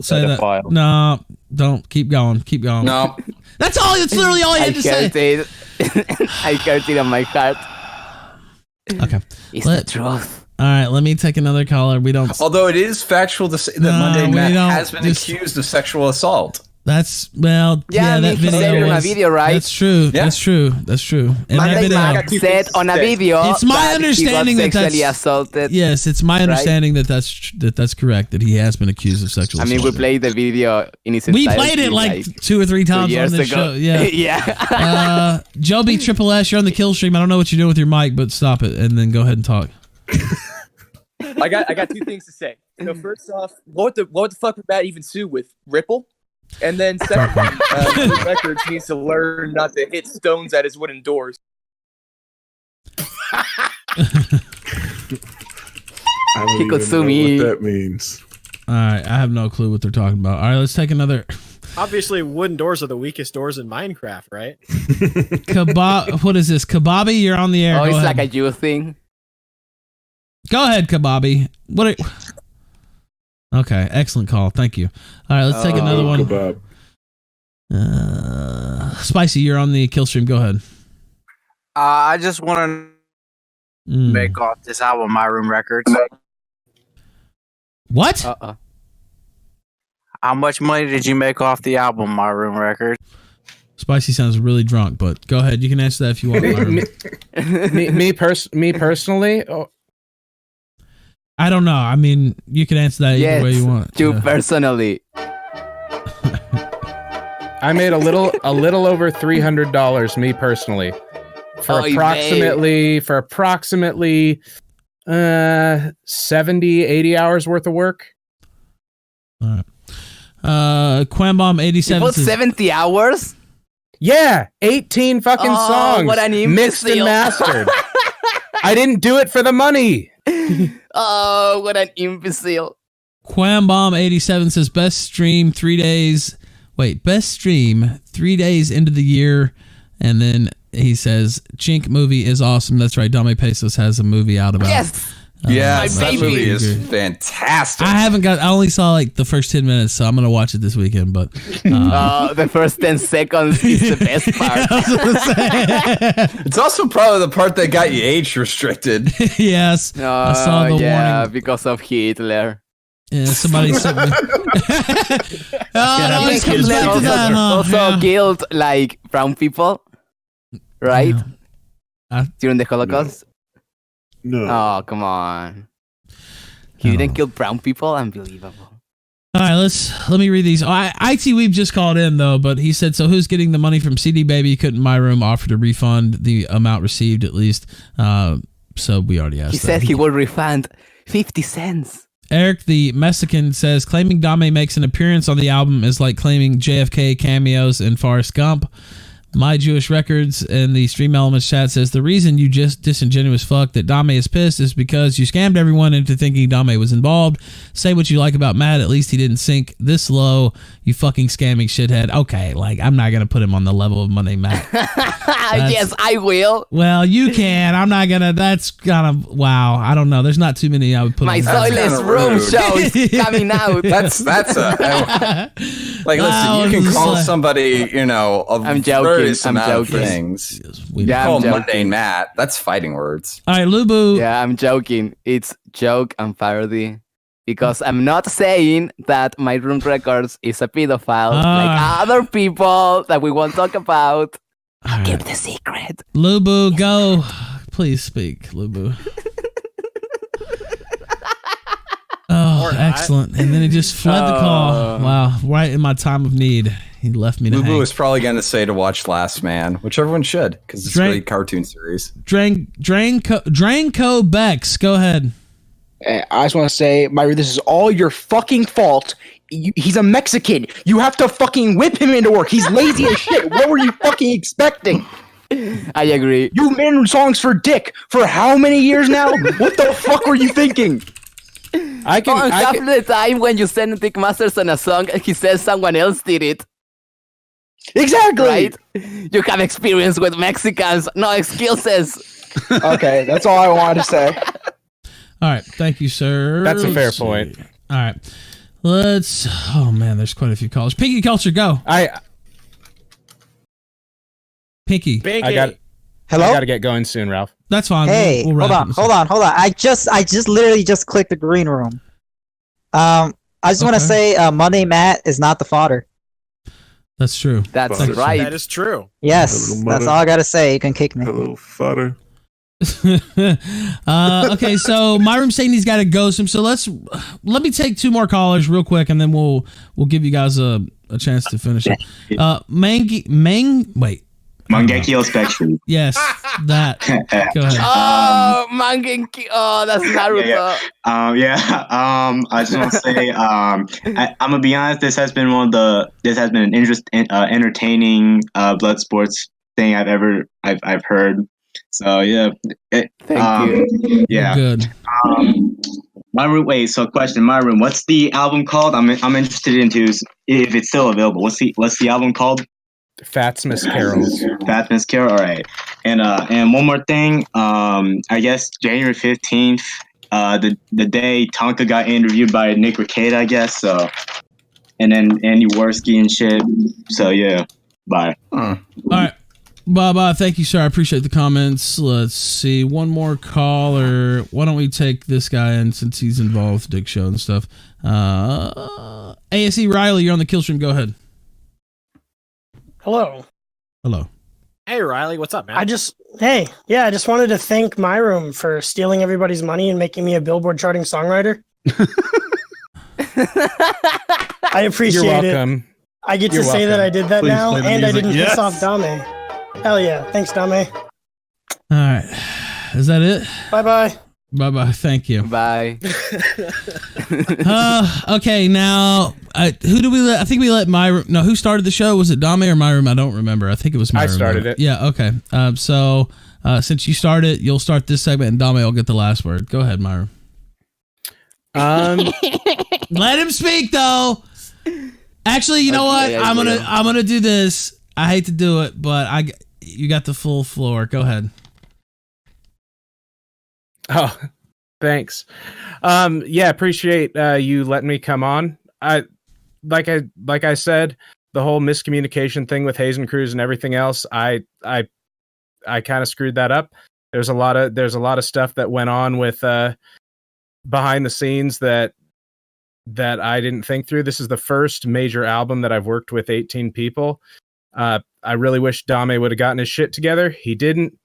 say that. No, don't. Keep going. Keep going. No. That's all. That's literally all I had to say. I felt it on my heart. Okay. It's the truth. All right, let me take another caller. We don't. Although it is factual to say that Monday Matt has been accused of sexual assault. That's that video on a video, right? That's true. Yeah. That's true. That's true. And Monday Matt said on a video. It's my understanding that sexually assaulted. Yes, it's my understanding that that's correct. That he has been accused of sexual assault. We played the video in its entirety. We played it like 2 or 3 times on this show. Yeah. Yeah. Joby Triple S, you're on the kill stream. I don't know what you're doing with your mic, but stop it and then go ahead and talk. I got 2 things to say. So first off, what the fuck would Matt even sue with? Ripple? And then secondly, Myroom Records needs to learn not to hit stones at his wooden doors. I don't even know what that means. All right, I have no clue what they're talking about. All right, let's take another. Obviously, wooden doors are the weakest doors in Minecraft, right? What is this? Kababi, you're on the air. Oh, it's like a Jew thing. Go ahead, Kababi. Okay, excellent call. Thank you. All right, let's take another one. Spicy, you're on the kill stream. Go ahead. I just want to make off this album, Myroom Records. What? How much money did you make off the album, Myroom Records? Spicy sounds really drunk, but go ahead. You can answer that if you want. me personally. I don't know. I mean, you can answer that either way you want. Personally. I made a little over $300, me personally, for approximately 70, 80 hours worth of work. All right. Quambomb 87. About 70 hours? Yeah, 18 fucking songs. What an imbecile. Mixed and mastered. I didn't do it for the money. Oh, what an imbecile. Quambomb 87 says best stream 3 days. Wait, best stream 3 days into the year. And then he says, Chink movie is awesome. That's right. Dame Pesos has a movie out about Yes. Yes, that movie is fantastic. I only saw like the first 10 minutes, so I'm going to watch it this weekend. But the first 10 seconds is the best part. It's also probably the part that got you age restricted. Yes. I saw the warning. Because of Hitler. Yeah, somebody sent me. Also killed like brown people, right? During the Holocaust. No. Oh, come on. He didn't kill brown people? Unbelievable. All right, let me read these. IT Weeb just called in though, but he said, so who's getting the money from CD Baby? Couldn't Myroom offer to refund the amount received at least? So we already asked. He said he will refund 50 cents. Eric the Mexican says, claiming Dame makes an appearance on the album is like claiming JFK cameos in Forrest Gump. My Jewish Records in the Stream Elements chat says, the reason you just disingenuous fuck that Dame is pissed is because you scammed everyone into thinking Dame was involved. Say what you like about Matt, at least he didn't sink this low, you fucking scamming shithead. Okay, like, I'm not going to put him on the level of Monday Matt. Yes, I will. Well, you can. I'm not going to. That's kind of, wow. I don't know. There's not too many I would put My on. Soilless Room show is coming out. That's like, listen, you can call somebody, I'm joking. I'm joking. Things. Yeah, call I'm joking. mundane Matt. That's fighting words. All right, Lubu. Yeah, I'm joking. It's joke and parody. Because I'm not saying that Myroom Records is a pedophile like other people that we won't talk about. I'll keep the secret. Lubu, go. Please speak, Lubu. Oh, excellent. And then he just fled the call. Wow, right in my time of need. He left me to Lubu hang. was probably going to say to watch Last Man, which everyone should, because it's a great cartoon series. Dranko Bex, go ahead. I just want to say, Myra, this is all your fucking fault. He's a Mexican. You have to fucking whip him into work. He's lazy as shit. What were you fucking expecting? I agree. You've been songs for Dick for how many years now? What the fuck were you thinking? Half the time when you send Dick Masters on a song, he says someone else did it. Exactly. Right? You have experience with Mexicans, no excuses. Okay, that's all I wanted to say. All right, thank you, sir. That's a fair point. All right, oh man, there's quite a few callers. Pinky Culture, go. Pinky. I got to get going soon, Ralph. That's fine. Hey, we'll hold on. I just literally just clicked the green room. I just want to say Monday Matt is not the fodder. That's true. That's right. That is true. Yes, that's all I gotta say. You can kick me. Hello, fodder. Okay, so Myroom's saying he's got to go soon. So let me take two more callers real quick, and then we'll give you guys a chance to finish it. Mangekyo Spectrum. Yes, that. Go ahead. Oh, Mangekyo. Oh, that's Naruto. I just want to say, I'm gonna be honest. This has been an entertaining blood sports thing I've heard. So yeah. Thank you. Yeah. Good. Myroom. Wait. So question, Myroom. What's the album called? I'm interested into if it's still available. What's the album called? Fatsmas Carols. Fatsmas Carol. All right. And one more thing. I guess January 15th, the day Tonka got interviewed by Nick Rekieta, I guess. So, and then Andy Worski and shit. So yeah. Bye. All right. Bye. Thank you, sir. I appreciate the comments. Let's see. One more caller. Why don't we take this guy in since he's involved with Dick Show and stuff? ASE Riley, you're on the Killstream. Go ahead. Hello. Hey, Riley, what's up, man? I just wanted to thank Myroom for stealing everybody's money and making me a Billboard charting songwriter. I appreciate You're welcome. it. I get to say that I did that now, and I didn't piss off Dame. Hell yeah. Thanks, Dame. All right. Is that it? Bye-bye. Bye. Thank you. Bye. Okay, now who do we let? I think we let Myroom. No, who started the show? Was it Dame or Myroom? I don't remember. I think it was Myroom. I started it. Yeah. Okay. So since you started, you'll start this segment, and Dame will get the last word. Go ahead, Myroom. Let him speak though. Actually, you know what? I'm gonna do this. I hate to do it, but you got the full floor. Go ahead. Oh, thanks. Appreciate you letting me come on. Like I said, the whole miscommunication thing with Hazen Cruz and everything else, I kind of screwed that up. There's a lot of stuff that went on with behind the scenes that I didn't think through. This is the first major album that I've worked with 18 people. I really wish Dame would have gotten his shit together. He didn't.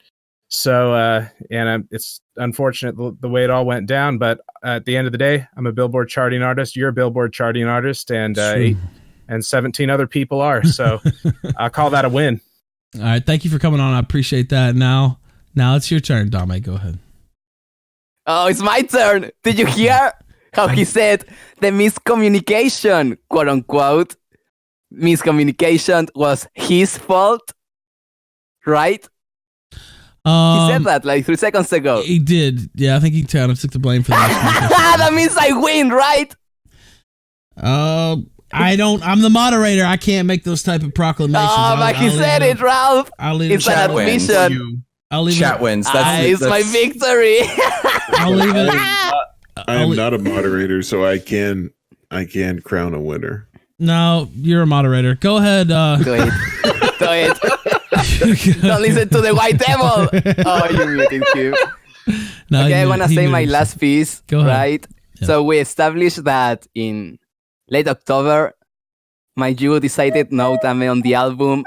So, it's unfortunate the way it all went down, but at the end of the day, I'm a Billboard charting artist. You're a Billboard charting artist, and 17 other people are. So I'll call that a win. All right. Thank you for coming on. I appreciate that. Now it's your turn, Dame. Go ahead. Oh, it's my turn. Did you hear how he said the miscommunication, quote unquote, miscommunication was his fault? Right? He said that like 3 seconds ago. He did. Yeah, I think he kind of took the blame for that. That means I win, right? I don't. I'm the moderator. I can't make those type of proclamations. Oh, but he said it, Ralph. I'll leave it's an admission. Chat wins. It's my victory. I'll leave it. I am not a moderator, so I can crown a winner. No, you're a moderator. Go ahead. Do it. Don't listen to the white devil. Oh, you muted him. No, okay, I want to say my last piece, right? Yeah. So we established that in late October, my duo decided no Dame on the album,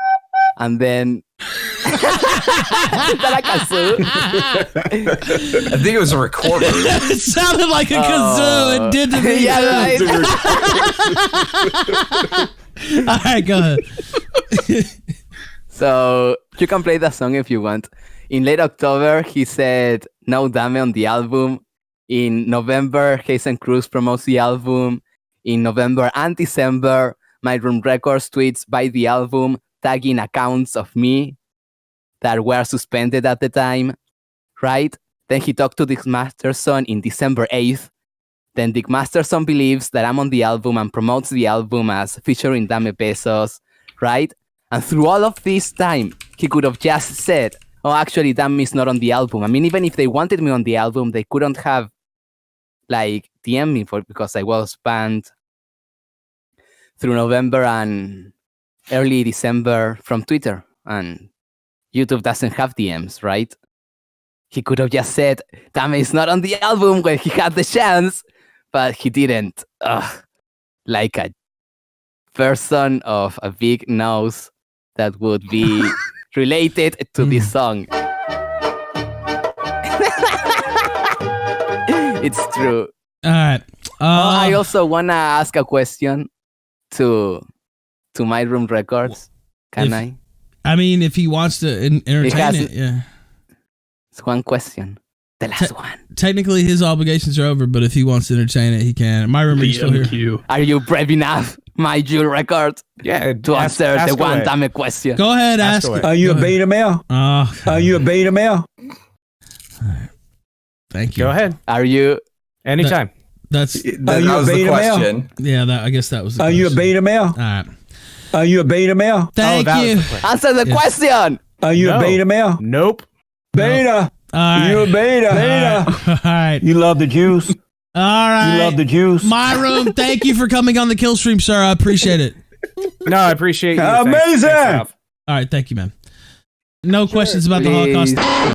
and then is that a kazoo? I think it was a recorder. It sounded like a kazoo. It did to me. Yeah, right. All right, go ahead. So you can play that song if you want. In late October, he said no Dame on the album, In November, Hazen Cruz promotes the album. In November and December, Myroom Records tweets by the album, tagging accounts of me that were suspended at the time, right? Then he talked to Dick Masterson in December 8th. Then Dick Masterson believes that I'm on the album and promotes the album as featuring Dame Pesos, right? And through all of this time, he could have just said, oh, actually, Dame is not on the album. I mean, even if they wanted me on the album, they couldn't have, like, DM me because I was banned through November and early December from Twitter. And YouTube doesn't have DMs, right? He could have just said, Dame is not on the album when he had the chance, but he didn't. Ugh. Like a person of a big nose that would be related to this song. It's true. All right. I also want to ask a question to Myroom Records. Can I? I mean, if he wants to entertain it, yeah. It's one question. The last one. Technically, his obligations are over, but if he wants to entertain it, he can. Myroom, are you still here? Are you brave enough, Myroom Records? Yeah, to answer the one Dame question. Go ahead, ask. Are you a beta male? Are you a beta male? Thank you. Go ahead. Are you? Anytime. That's Are you a beta male? Yeah, I guess that was. Are you a beta male? All right. Are you a beta male? Thank you. Answer the question. Are you a beta male? Nope. Beta. Right. You a beta. Beta. All right. You love the juice. All right. You love the juice. Myroom, thank you for coming on the Killstream, sir. I appreciate it. No, I appreciate you. Amazing. Thanks, all right. Thank you, man. No questions about the Holocaust.